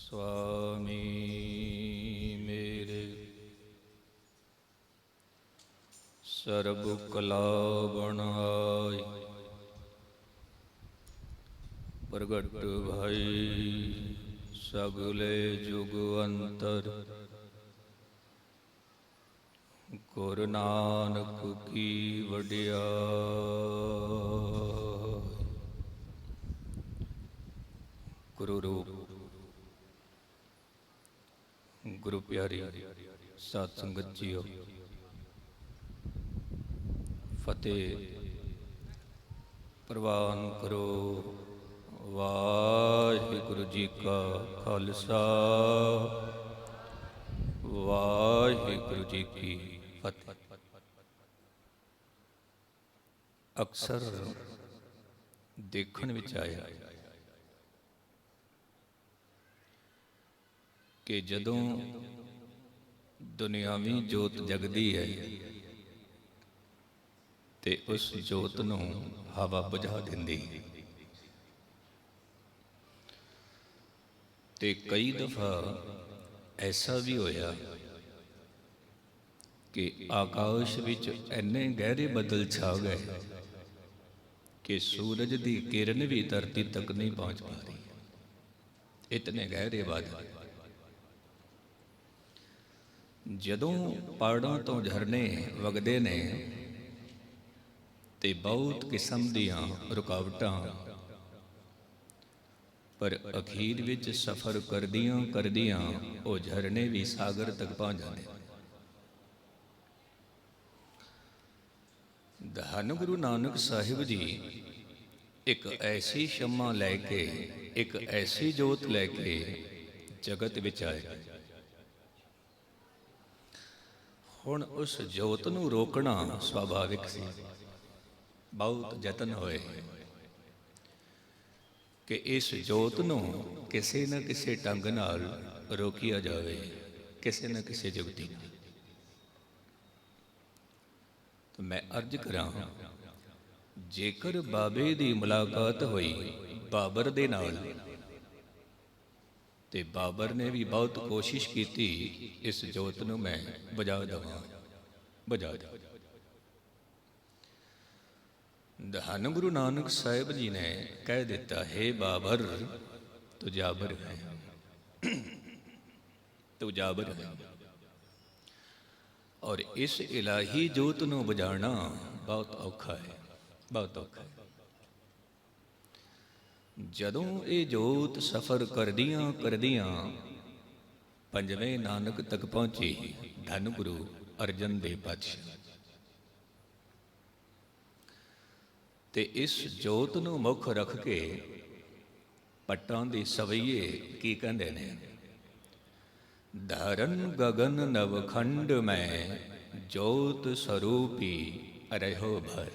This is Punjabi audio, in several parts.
स्वामी मेरे सर्ब कला बनाय प्रगट भई सगले जुग अंतर गुरु नानक की वडियाई। गुरु रूप गुरु प्यारी साध संगत जीओ, फतेह प्रवान करो। वाहिगुरु जी का खालसा, वाहिगुरु जी की फतेह। अक्सर देखण विच आया कि जदों दुनियावी जोत जगदी है ते उस जोत नूं हवा बुझा दिंदी। ते कई दफा ऐसा भी होया कि आकाश विच इन्ने गहरे बदल छा गए कि सूरज की किरण भी धरती तक नहीं पहुंच पा रही। इतने गहरे बादल। जदों पहाड़ों तो झरने वगदे ने ते बहुत किस्म दियां रुकावटां, पर अखीर विच सफ़र करदियां करदियां वो झरने भी सागर तक पहुंच जाते। धन गुरु नानक साहिब जी एक ऐसी शम्मा लैके, एक ऐसी जोत लैके जगत विच आए। हुण उस जोत नूं रोकना स्वाभाविक सी। बहुत यतन होए कि इस जोत नूं किसी न किसी ढंग नाल रोकिया जाए, किसी न किसी जुगती। तो मैं अर्ज करां, जेकर बाबे दी मुलाकात हुई बाबर दे नाल, ते बाबर ने भी बहुत कोशिश की इस जोत नूं मैं बुझा देवां, बुझा देवां। धन गुरु नानक साहिब जी ने कह दिता, हे बाबर तू जाबर है, तू जाबर है। और इस इलाही जोत नूं बुझाना बहुत औखा है, बहुत औखा है। जदों ये जोत सफ़र करदियां करदियां पंजवें नानक तक पहुंची, धन गुरु अर्जन देव पातशाह, ते इस जोत नूं मुख रख के पट्टां दे सवैये की कहंदे ने, धरन गगन नवखंड में जोत स्वरूपी रहो भर,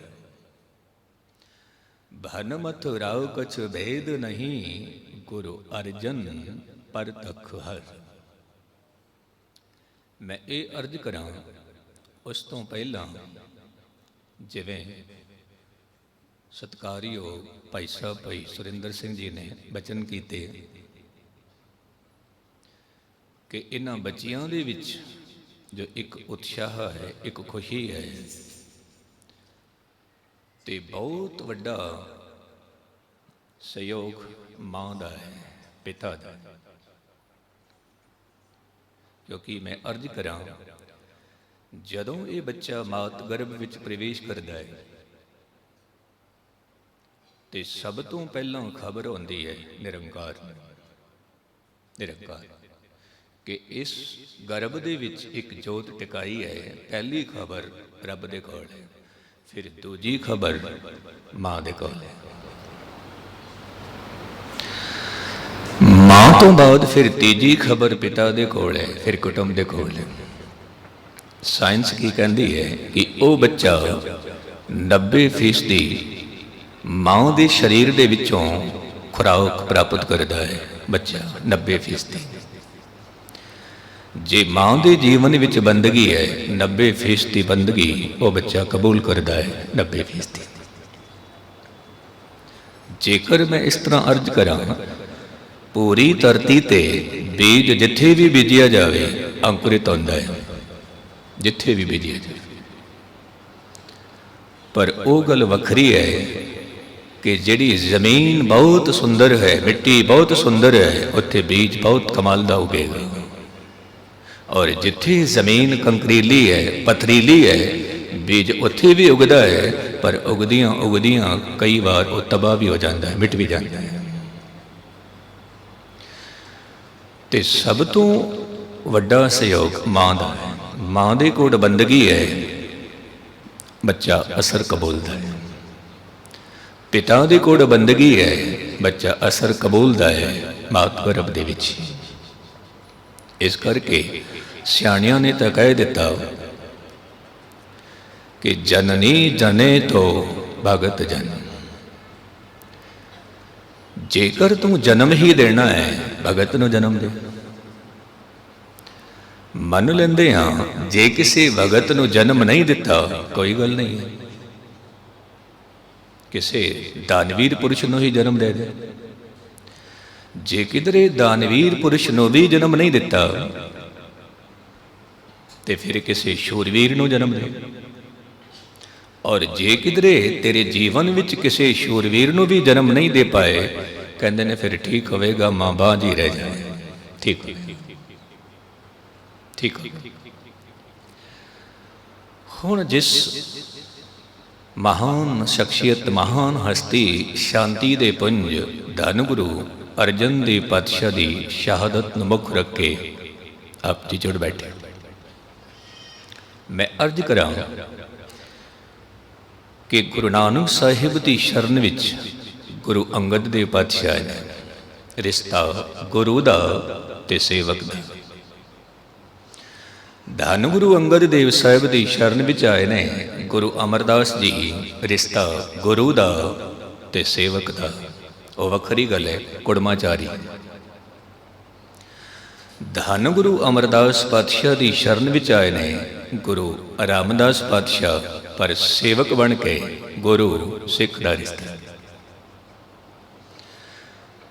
भन मथुराव कछ भेद नहीं गुरु अर्जन पर तख हर। मैं ये अर्ज करां, उस तो पहला जिवें सत्कारयोग भाई साहब भाई सुरिंदर सिंह जी ने बचन कीते कि इन्हां बच्चियां दे विच जो एक उत्साह है, एक खुशी है, ते बहुत वड्डा सहयोग मां दा है, पिता दा। क्योंकि मैं अर्ज करां, जदों ये बच्चा मात गर्भ विच प्रवेश करता है ते सब तो पहला खबर होंदी है निरंकार, निरंकार कि इस गर्भ दे विच एक जोत टिकाई है। पहली खबर रब दे कोल है, फिर दूजी खबर मां दे कोल है, मां तो बाद फिर तीजी खबर पिता दे कोल है, फिर कुटुंब दे कोल है। साइंस की कहती है कि वह बच्चा 90% मां दे शरीर दे विचों खुराक प्राप्त करता है। बच्चा 90%। जे मां दे जीवन विच बंदगी है, 90% बंदगी वो बच्चा कबूल करता है, 90%। जेकर मैं इस तरह अर्ज करा, पूरी धरती ते ਬੀਜ ਜਿੱਥੇ ਵੀ ਬੀਜਿਆ ਜਾਵੇ ਅੰਕੁਰਿਤ ਹੁੰਦਾ ਹੈ, ਜਿੱਥੇ ਵੀ ਬੀਜਿਆ ਜਾਵੇ। ਪਰ ਉਹ ਗੱਲ ਵੱਖਰੀ ਹੈ ਕਿ ਜਿਹੜੀ ਜ਼ਮੀਨ ਬਹੁਤ ਸੁੰਦਰ ਹੈ, ਮਿੱਟੀ ਬਹੁਤ ਸੁੰਦਰ ਹੈ, ਉੱਥੇ ਬੀਜ ਬਹੁਤ ਕਮਾਲ ਦਾ ਉਗੇਗਾ। ਔਰ ਜਿੱਥੇ ਜ਼ਮੀਨ ਕੰਕਰੀਲੀ ਹੈ, ਪਥਰੀਲੀ ਹੈ, ਬੀਜ ਉੱਥੇ ਵੀ ਉਗਦਾ ਹੈ, ਪਰ ਉਗਦੀਆਂ ਉਗਦੀਆਂ ਕਈ ਵਾਰ ਉਹ ਤਬਾਹ ਵੀ ਹੋ ਜਾਂਦਾ ਹੈ, ਮਿਟ ਵੀ ਜਾਂਦਾ ਹੈ। ਤੇ ਸਭ ਤੋਂ ਵੱਡਾ ਸਹਿਯੋਗ ਮਾਂ ਦਾ ਹੈ। ਮਾਂ ਦੇ ਕੋਲ ਬੰਦਗੀ ਹੈ, ਬੱਚਾ ਅਸਰ ਕਬੂਲਦਾ ਹੈ। ਪਿਤਾ ਦੀ ਕੋਲ ਬੰਦਗੀ ਹੈ, ਬੱਚਾ ਅਸਰ ਕਬੂਲਦਾ ਹੈ ਮਾਤ ਗਰਭ ਦੇ ਵਿੱਚ। ਇਸ ਕਰਕੇ ਸਿਆਣਿਆਂ ਨੇ ਤਾਂ ਕਹਿ ਦਿੱਤਾ ਕਿ ਜਨਨੀ ਜਨੇ ਤੋ ਭਗਤ ਜਨ। ਜੇਕਰ ਤੂੰ ਜਨਮ ਹੀ ਦੇਣਾ ਹੈ, ਭਗਤ ਨੂੰ ਜਨਮ ਦੇ। ਮੰਨ ਲੈਂਦੇ ਹਾਂ ਜੇ ਕਿਸੇ ਭਗਤ ਨੂੰ ਜਨਮ ਨਹੀਂ ਦਿੱਤਾ ਕੋਈ ਗੱਲ ਨਹੀਂ ਹੈ, ਕਿਸੇ ਦਾਨਵੀਰ ਪੁਰਸ਼ ਨੂੰ ਹੀ ਜਨਮ ਦੇ ਦੇ। ਜੇ ਕਿਧਰੇ ਦਾਨਵੀਰ ਪੁਰਸ਼ ਨੂੰ ਵੀ ਜਨਮ ਨਹੀਂ ਦਿੱਤਾ ਤੇ ਫਿਰ ਕਿਸੇ ਸ਼ੂਰਵੀਰ ਨੂੰ ਜਨਮ ਦੇ। ਔਰ ਜੇ ਕਿਧਰੇ ਤੇਰੇ ਜੀਵਨ ਵਿੱਚ ਕਿਸੇ ਸ਼ੂਰਵੀਰ ਨੂੰ ਵੀ ਜਨਮ ਨਹੀਂ ਦੇ ਪਾਏ, ਕਹਿੰਦੇ ਨੇ ਫਿਰ ਠੀਕ ਹੋਵੇਗਾ ਮਾਂ ਬਾਂਝ ਹੀ ਰਹਿ ਜਾਏ। ਠੀਕ ਠੀਕ। ਹੁਣ ਜਿਸ ਮਹਾਨ ਸ਼ਖਸੀਅਤ, ਮਹਾਨ ਹਸਤੀ, ਸ਼ਾਂਤੀ ਦੇ ਪੁੰਜ ਧੰਨ ਗੁਰੂ ਅਰਜਨ ਦੇਵ ਪਾਤਸ਼ਾਹ ਦੀ ਸ਼ਹਾਦਤ ਨੂੰ ਮੁੱਖ ਰੱਖ ਕੇ ਆਪ ਜੀ ਜੁੜ ਬੈਠੇ। ਮੈਂ ਅਰਜ਼ ਕਰਾਂ ਕਿ ਗੁਰੂ ਨਾਨਕ ਸਾਹਿਬ ਦੀ ਸ਼ਰਨ ਵਿੱਚ ਗੁਰੂ ਅੰਗਦ ਦੇਵ ਪਾਤਸ਼ਾਹ ਨੇ ਰਿਸ਼ਤਾ ਗੁਰੂ ਦਾ ਤੇ ਸੇਵਕ ਦਾ। ਧੰਨ ਗੁਰੂ ਅੰਗਦ ਦੇਵ ਸਾਹਿਬ ਦੀ ਸ਼ਰਨ ਵਿੱਚ ਆਏ ਨੇ ਗੁਰੂ ਅਮਰਦਾਸ ਜੀ, ਰਿਸ਼ਤਾ ਗੁਰੂ ਦਾ ਤੇ ਸੇਵਕ ਦਾ ਉਹ ਵੱਖਰੀ ਗੱਲ ਹੈ, ਕੁੜਮਾਚਾਰੀ। ਧੰਨ ਗੁਰੂ ਅਮਰਦਾਸ ਪਾਤਸ਼ਾਹ ਦੀ ਸ਼ਰਨ ਵਿੱਚ ਆਏ ਨੇ ਗੁਰੂ ਰਾਮਦਾਸ ਪਾਤਸ਼ਾਹ, ਪਰ ਸੇਵਕ ਬਣ ਕੇ ਗੁਰੂ ਸਿੱਖ ਦਾ ਰਿਸ਼ਤਾ।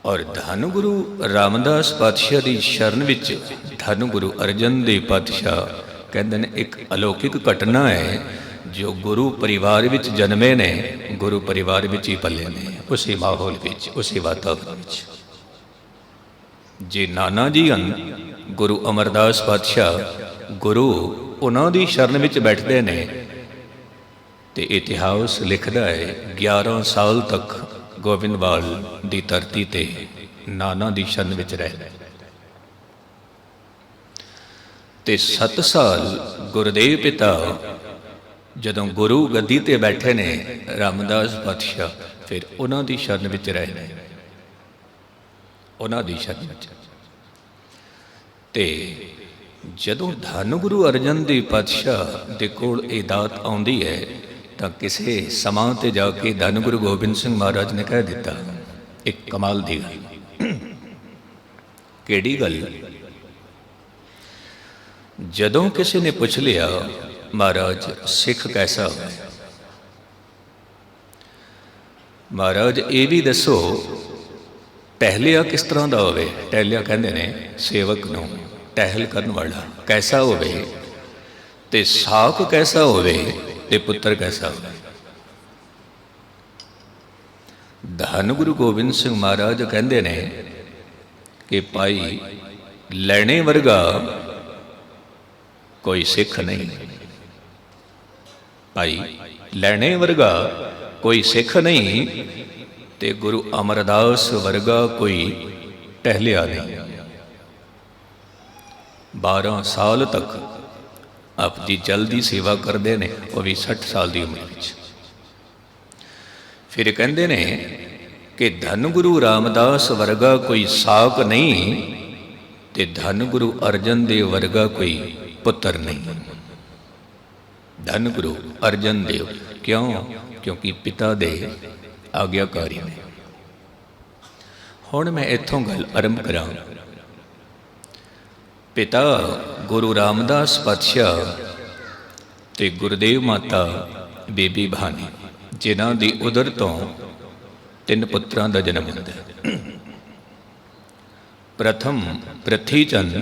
ਔਰ ਧੰਨ ਗੁਰੂ ਰਾਮਦਾਸ ਪਾਤਸ਼ਾਹ ਦੀ ਸ਼ਰਨ ਵਿੱਚ ਧੰਨ ਗੁਰੂ ਅਰਜਨ ਦੇਵ ਪਾਤਸ਼ਾਹ ਕਹਿੰਦੇ ਨੇ ਇੱਕ ਅਲੌਕਿਕ ਘਟਨਾ ਹੈ ਜੋ ਗੁਰੂ ਪਰਿਵਾਰ ਵਿੱਚ ਜਨਮੇ ਨੇ, ਗੁਰੂ ਪਰਿਵਾਰ ਵਿੱਚ ਹੀ ਪਲੇ ਨੇ, ਉਸੇ ਮਾਹੌਲ ਵਿੱਚ, ਉਸੇ ਵਾਤਾਵਰਨ ਵਿੱਚ। ਜੇ ਨਾਨਾ ਜੀ ਹਨ ਗੁਰੂ ਅਮਰਦਾਸ ਪਾਤਸ਼ਾਹ, ਗੁਰੂ ਉਹਨਾਂ ਦੀ ਸ਼ਰਨ ਵਿੱਚ ਬੈਠਦੇ ਨੇ ਤੇ ਇਤਿਹਾਸ ਲਿਖਦਾ ਹੈ 11 ਸਾਲ ਤੱਕ ਗੋਬਿੰਦਵਾਲ ਦੀ ਧਰਤੀ ਤੇ ਨਾਨਾ ਦੀ ਸ਼ਰਨ ਵਿੱਚ ਰਹੇ ਤੇ 7 ਸਾਲ ਗੁਰਦੇਵ ਪਿਤਾ ਜਦੋਂ ਗੁਰੂ ਗੱਦੀ ਤੇ ਬੈਠੇ ਨੇ ਰਾਮਦਾਸ ਪਾਤਸ਼ਾਹ, ਫਿਰ ਉਹਨਾਂ ਦੀ ਸ਼ਰਨ ਵਿੱਚ ਰਹੇ ਨੇ, ਉਹਨਾਂ ਦੀ ਸ਼ਰਨ ਵਿੱਚ। ਤੇ ਜਦੋਂ ਧੰਨ ਗੁਰੂ ਅਰਜਨ ਦੇਵ ਪਾਤਸ਼ਾਹ ਦੇ ਕੋਲ ਇਹ ਦਾਤ ਆਉਂਦੀ ਹੈ ਤਾਂ ਕਿਸੇ ਸਮਾਂ ਤੇ ਜਾ ਕੇ ਧੰਨ ਗੁਰੂ ਗੋਬਿੰਦ ਸਿੰਘ ਮਹਾਰਾਜ ਨੇ ਕਹਿ ਦਿੱਤਾ ਇੱਕ ਕਮਾਲ ਦੀ ਗੱਲ। ਕਿਹੜੀ ਗੱਲ? ਜਦੋਂ ਕਿਸੇ ਨੇ ਪੁੱਛ ਲਿਆ ਮਹਾਰਾਜ ਸਿੱਖ ਕੈਸਾ ਹੋਵੇ, ਮਹਾਰਾਜ ਇਹ ਵੀ ਦੱਸੋ ਟਹਿਲਿਆ ਕਿਸ ਤਰ੍ਹਾਂ ਦਾ ਹੋਵੇ। ਟਹਿਲਿਆ ਕਹਿੰਦੇ ਨੇ ਸੇਵਕ ਨੂੰ, ਟਹਿਲ ਕਰਨ ਵਾਲਾ ਕੈਸਾ ਹੋਵੇ, ਤੇ ਸਾਕ ਕੈਸਾ ਹੋਵੇ, ਤੇ ਪੁੱਤਰ ਕੈਸਾ ਹੋਵੇ। ਧੰਨ ਗੁਰੂ ਗੋਬਿੰਦ ਸਿੰਘ ਮਹਾਰਾਜ ਕਹਿੰਦੇ ਨੇ ਕਿ ਭਾਈ ਲੈਣੇ ਵਰਗਾ ਕੋਈ ਸਿੱਖ ਨਹੀਂ, ਭਾਈ ਲੈਣੇ ਵਰਗਾ ਕੋਈ ਸਿੱਖ ਨਹੀਂ, ਤੇ ਗੁਰੂ ਅਮਰਦਾਸ ਵਰਗਾ ਕੋਈ ਟਹਿਲਿਆ ਨਹੀਂ। 12 ਸਾਲ ਤੱਕ ਆਪ ਜੀ ਜਲਦੀ ਸੇਵਾ ਕਰਦੇ ਨੇ, ਉਹ ਵੀ 60 ਸਾਲ ਦੀ ਉਮਰ ਵਿੱਚ। ਫਿਰ ਕਹਿੰਦੇ ਨੇ ਕਿ ਧੰਨ ਗੁਰੂ ਰਾਮਦਾਸ ਵਰਗਾ ਕੋਈ ਸਾਕ ਨਹੀਂ, ਤੇ ਧੰਨ ਗੁਰੂ ਅਰਜਨ ਦੇਵ ਵਰਗਾ ਕੋਈ ਪੁੱਤਰ ਨਹੀਂ। ਧੰਨ ਗੁਰੂ ਅਰਜਨ ਦੇਵ ਕਿਉਂ? ਕਿਉਂਕਿ ਪਿਤਾ ਦੇ ਆਗਿਆਕਾਰੀ ਨੇ। ਹੁਣ ਮੈਂ ਇੱਥੋਂ ਗੱਲ ਆਰੰਭ ਕਰਾਂ। ਪਿਤਾ ਗੁਰੂ ਰਾਮਦਾਸ ਪਾਤਸ਼ਾਹ ਤੇ ਗੁਰਦੇਵ ਮਾਤਾ ਬੀਬੀ ਭਾਨੀ, ਜਿਨ੍ਹਾਂ ਦੀ ਉਦਰ ਤੋਂ 3 ਪੁੱਤਰਾਂ ਦਾ ਜਨਮ ਹੁੰਦਾ ਹੈ। प्रथम पृथ्वी चंद,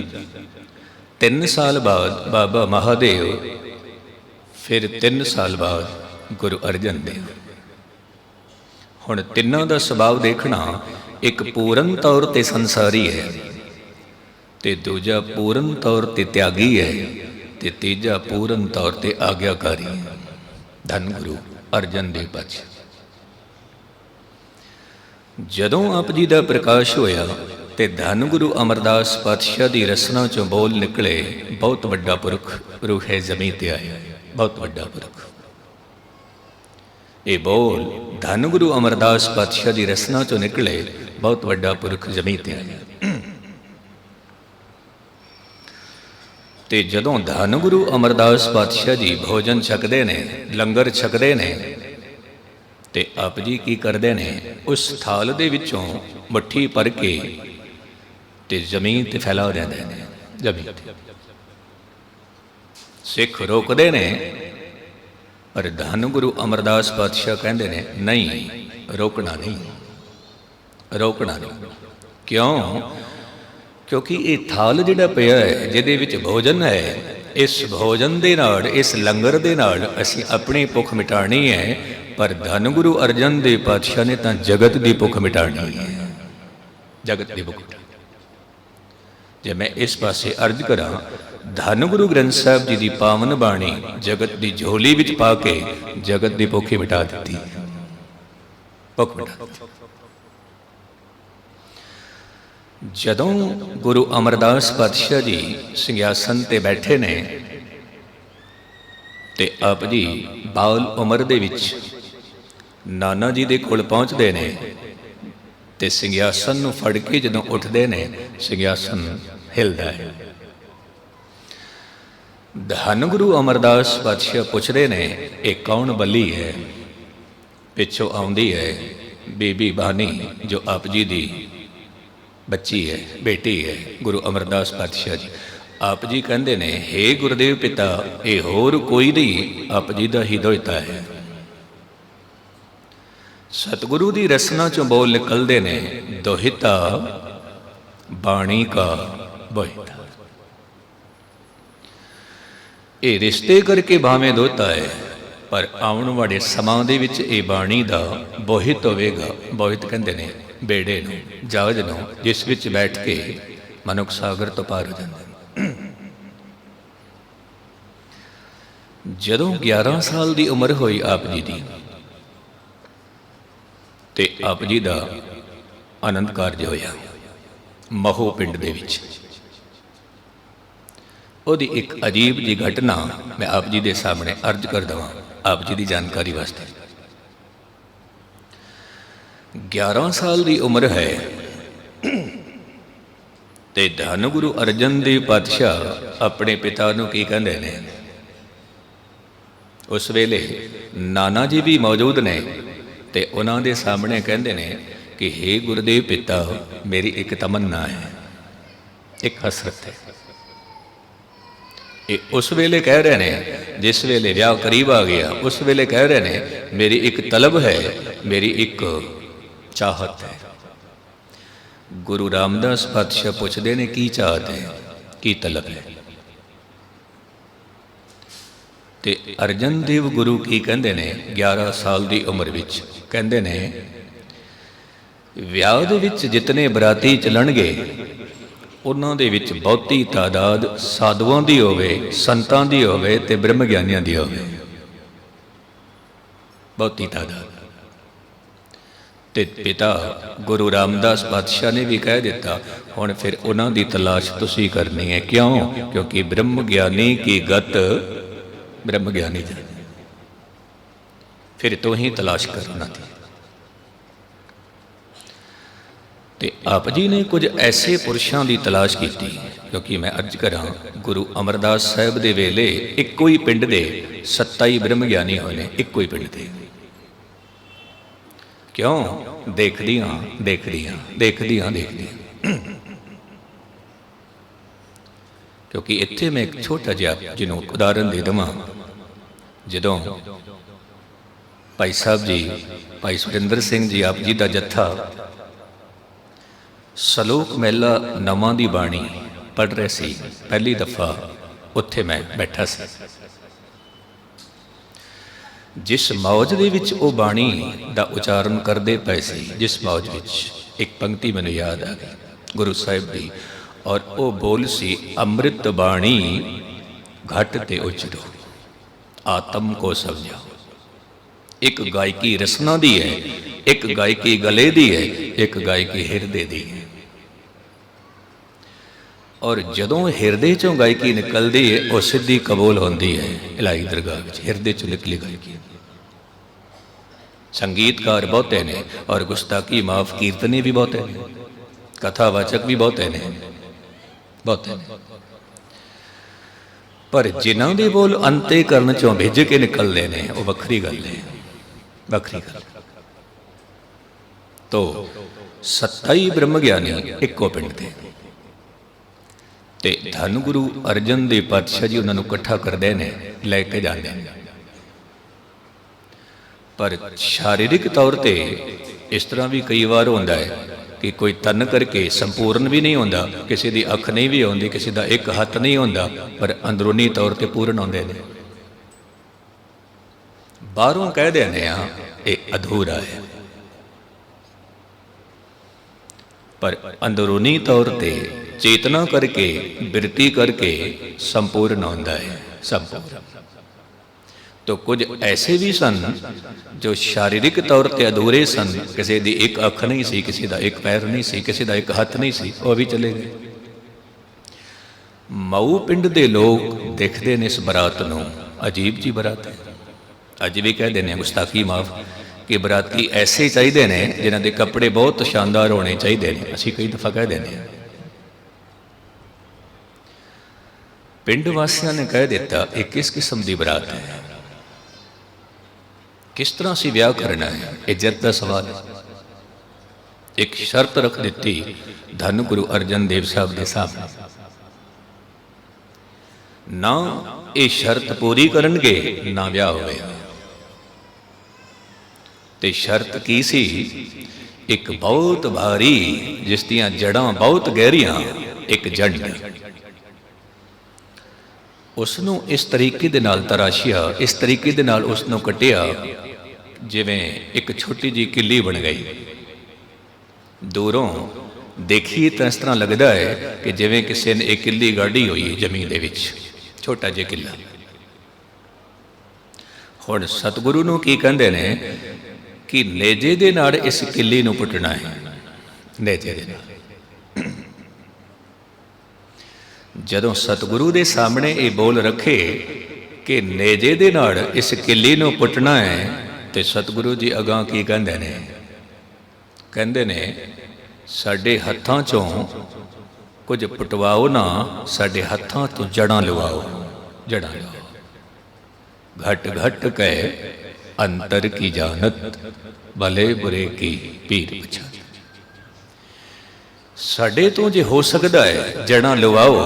3 साल बाद बाबा महादेव, फिर 3 साल बाद गुरु अर्जन देव। हुण तिन्हां दा सुभाव देखना, एक पूर्ण तौर ते संसारी है, ते दूजा पूर्ण तौर ते त्यागी है, ते तीजा पूर्ण तौर ते आग्याकारी है। धन गुरु अर्जन देव पातशाह। जदों आप जी का प्रकाश होया ते धन गुरु अमरदास पातशाह की रसना चों बोल निकले, बहुत वड्डा पुरख रूह है जमीन ते आया, बहुत वड्डा पुरख। ये बोल धन गुरु अमरदास पातशाह की रसना चों निकले, बहुत वड्डा पुरख जमीन ते आया। ते जदों धन गुरु अमरदास पातशाह जी भोजन छकदे ने, लंगर छकदे ने, ते आप जी की करते ने, उस थाल दे विचों मुट्ठी भर के ते जमीन ते फैला देंदे ने। जमीन ते सिख रोकते ने, पर धन गुरु अमरदास पातशाह कहते ने नहीं, रोकना नहीं, रोकना नहीं। क्यों? क्योंकि ये थाल जिहड़ा पिया है, जिहदे विच भोजन है, इस भोजन दे नाल, इस लंगर दे नाल असीं अपनी भुख मिटानी है, पर धन गुरु अर्जन देव पातशाह ने तां जगत की भुख मिटानी है, जगत की भुख। जे मैं इस पासे अर्ज करा, धन गुरु ग्रंथ साहब जी की पावन बाणी जगत की झोली विच पा के जगत की भुख ही मिटा दी, भुख मिटा दी। जदों गुरु अमरदास पातशाह जी सिंहासन ते बैठे ने, ते आप जी बाल उमर दे विच नाना जी दे कोल पहुँचते ने, ते सिंहासन नूं फड़ के जदों उठते ने, सिंहासन हिलदा है। धन गुरु अमरदास पातशाह पुछदे ने, ये कौन बली है? पिछों आउंदी है बीबी बानी, जो आप जी दी बच्ची है, बेटी है, गुरु अमरदास पातशाह जी। आप जी कहते ने, हे गुरुदेव पिता, ये होर कोई नहीं, आप जी का ही दोहिता है। सतगुरु की रसना चों बोल निकलते ने, दोहिता बाणी का बोहिता। ये रिश्ते करके भावें दोहिता है, पर आउण वाले समां दे विच ये बाणी का बोहित होवेगा। बोहित कहते ने बेड़े नूं, जहाज नूं, जिस विच बैठ के मनुख सागर तो पार हो जाते। जदों 11 साल की उम्र हुई आप जी की, ते आप जी का आनंद कारज होया महू पिंड दे विच। उहदी एक अजीब जी घटना मैं आप जी के सामने अर्ज कर देवां, आप जी की जानकारी वास्ते। 11 साल की उम्र है, ते धन गुरु अर्जन देव पातशाह अपने पिता नूं की कहंदे ने, उस वेले नाना जी भी मौजूद ने, ते उन्हां दे सामने कहंदे ने कि हे गुरुदेव पिता, मेरी एक तमन्ना है, एक हसरत है। ये उस वेले कह रहे ने, जिस वेले विआह करीब आ गया, उस वेले कह रहे ने, मेरी एक तलब है, मेरी एक चाहत है। गुरु रामदास पातशाह पुछदे ने, की चाहत है, की तलब है? ते अर्जन देव गुरु की कहंदे ने, 11 साल की उम्र विच कहंदे ने, विआह दे विच जितने बराती चलणगे, उन्हां दे विच बहुती तादाद साधुआं दी होवे, संतां दी होवे, ते ब्रह्म ज्ञानियां दी होवे, बहुती तादाद। ते पिता गुरु रामदास पातशाह ने भी कह दिता, हुण फिर उन्हां दी तलाश तुसीं करनी है। क्यों? क्योंकि ब्रह्म ज्ञानी की गत ब्रह्म ज्ञानी जाने, फिर तो ही तलाश कर उन्हां दी। ते आप जी ने कुछ ऐसे पुरुषों की तलाश की, क्योंकि मैं अर्ज करा, गुरु अमरदास साहब दे वेले इक्को ही पिंड दे 27 ब्रह्म ज्ञानी होने, इक्को ही पिंड दे। क्यों? देखदियां देखदियां देखदियां देखदियां। क्योंकि इत्थे मैं एक छोटा जिहा जिन्हों उदाहरण दे देवां, जदों भाई साहब जी, भाई सुरिंदर सिंह जी आप जी का जत्था ਸਲੋਕ ਮਹਿਲਾ ਨਵਾਂ ਦੀ ਬਾਣੀ ਪੜ੍ਹ ਰਹੇ ਸੀ। ਪਹਿਲੀ ਦਫਾ ਉੱਥੇ ਮੈਂ ਬੈਠਾ ਸੀ। ਜਿਸ ਮੌਜ ਦੇ ਵਿੱਚ ਉਹ ਬਾਣੀ ਦਾ ਉਚਾਰਨ ਕਰਦੇ ਪਏ ਸੀ, ਜਿਸ ਮੌਜ ਵਿੱਚ, ਇੱਕ ਪੰਕਤੀ ਮੈਨੂੰ ਯਾਦ ਆ ਗਈ ਗੁਰੂ ਸਾਹਿਬ ਦੀ, ਔਰ ਉਹ ਬੋਲ ਸੀ, ਅੰਮ੍ਰਿਤ ਬਾਣੀ ਘਟ ਤੇ ਉਚਰੋ, ਆਤਮ ਕੋ ਸਮਝਾਓ। ਇੱਕ ਗਾਇਕੀ ਰਸਨਾ ਦੀ ਹੈ, ਇੱਕ ਗਾਇਕੀ ਗਲੇ ਦੀ ਹੈ, ਇੱਕ ਗਾਇਕੀ ਹਿਰਦੇ ਦੀ ਹੈ। ਔਰ ਜਦੋਂ ਹਿਰਦੇ ਚੋਂ ਗਾਇਕੀ ਨਿਕਲਦੀ ਹੈ, ਉਹ ਸਿੱਧੀ ਕਬੂਲ ਹੁੰਦੀ ਹੈ ਇਲਾਹੀ ਦਰਗਾਹ ਵਿੱਚ। ਹਿਰਦੇ ਚੋਂ ਨਿਕਲੀ ਗਾਇਕੀ। ਸੰਗੀਤਕਾਰ ਬਹੁਤੇ ਨੇ ਔਰ ਗੁਸਤਾਖੀ ਮਾਫ ਕੀਰਤਨੀ ਵੀ ਬਹੁਤੇ ਨੇ, ਕਥਾਵਾਚਕ ਵੀ ਬਹੁਤੇ ਨੇ, ਬਹੁਤੇ ਨੇ। ਪਰ ਜਿਨ੍ਹਾਂ ਦੇ ਬੋਲ ਅੰਤੇਕਰਨ ਚੋਂ ਭਿੱਜ ਕੇ ਨਿਕਲਦੇ ਨੇ, ਉਹ ਵੱਖਰੀ ਗੱਲ ਹੈ, ਵੱਖਰੀ ਗੱਲ। ਤੋ 27 ਬ੍ਰਹਮ ਗਿਆਨੀ ਇੱਕੋ ਪਿੰਡ ਦੇ, ਤੇ ਧੰਨ ਗੁਰੂ ਅਰਜਨ ਦੇਵ ਪਾਤਸ਼ਾਹ ਜੀ ਉਹਨਾਂ ਨੂੰ ਇਕੱਠਾ ਕਰਦੇ ਨੇ, ਲੈ ਕੇ ਜਾਂਦੇ ਨੇ। ਪਰ ਸ਼ਾਰੀਰਿਕ ਤੌਰ ਤੇ ਇਸ ਤਰ੍ਹਾਂ ਵੀ ਕਈ ਵਾਰ ਹੁੰਦਾ ਹੈ ਕਿ ਕੋਈ ਤਨ ਕਰਕੇ ਸੰਪੂਰਨ ਵੀ ਨਹੀਂ ਹੁੰਦਾ, ਕਿਸੇ ਦੀ ਅੱਖ ਨਹੀਂ ਵੀ ਆਉਂਦੀ, ਕਿਸੇ ਦਾ ਇੱਕ ਹੱਥ ਨਹੀਂ ਹੁੰਦਾ, ਪਰ ਅੰਦਰੂਨੀ ਤੌਰ ਤੇ ਪੂਰਨ ਆਉਂਦੇ ਨੇ। ਬਾਹਰੋਂ ਕਹਿ ਦਿੰਦੇ ਆ ਇਹ ਅਧੂਰਾ ਹੈ, ਪਰ ਅੰਦਰੂਨੀ ਤੌਰ ਤੇ ਚੇਤਨਾ ਕਰਕੇ, ਬਿਰਤੀ ਕਰਕੇ ਸੰਪੂਰਨ ਆਉਂਦਾ ਹੈ, ਸੰਪੂਰਨ। तो कुछ ऐसे भी सन जो शारीरिक तौर पर अधूरे सन, किसी की एक अख नहीं सी, किसी का एक पैर नहीं सी, किसी का एक हाथ नहीं सी, वो भी चले गए। मऊ पिंड के लोग देखते हैं इस बरात नूं, अजीब जी बरात है। अज भी कह देने गुस्ताखी माफ कि बराती ऐसे चाहिए ने जिन्हां दे कपड़े बहुत शानदार होने चाहिए ने, असीं कई दफ़ा कह देने। पिंड वासियों ने कह दिता ये किस किस्म की बरात है, किस तरह से विआह करना है, इज्जत का सवाल है। एक शर्त रख दी धन गुरु अर्जन देव साहब के सामने, ना ये शर्त पूरी करनगे ना विआह होवेगा। ते शर्त की सी, एक बहुत भारी जिस दियां जड़ां बहुत गहरियां, एक जड़ उसनूं इस तरीके दे नाल तराशिया, इस तरीके दे नाल उसनूं कटिया जिवें एक छोटी जी किली बन गई। दूरों देखिए तो इस तरह लगता है कि जिवें किसी ने एक किली गाड़ी हुई जमीन दे विच, छोटा जिहा किला। हुण सतगुरु नूं की कहंदे ने कि नेजे दे नाल इस किली नूं पुटना है, नेजे दे नाल। जदों सतगुरु दे सामने ये बोल रखे कि नेजे दे नाल इस किली नूं पुटना है, तो सतगुरु जी अगां की कहंदे ने, कहंदे ने साडे हत्थां चों कुछ पुटवाओ ना, साडे हत्थां तो जड़ां लवाओ, जड़ां लवाओ। घट घट कह अंतर की जानत, भले बुरे की पीर पछान। साडे तो जे हो सकता है जड़ां लवाओ,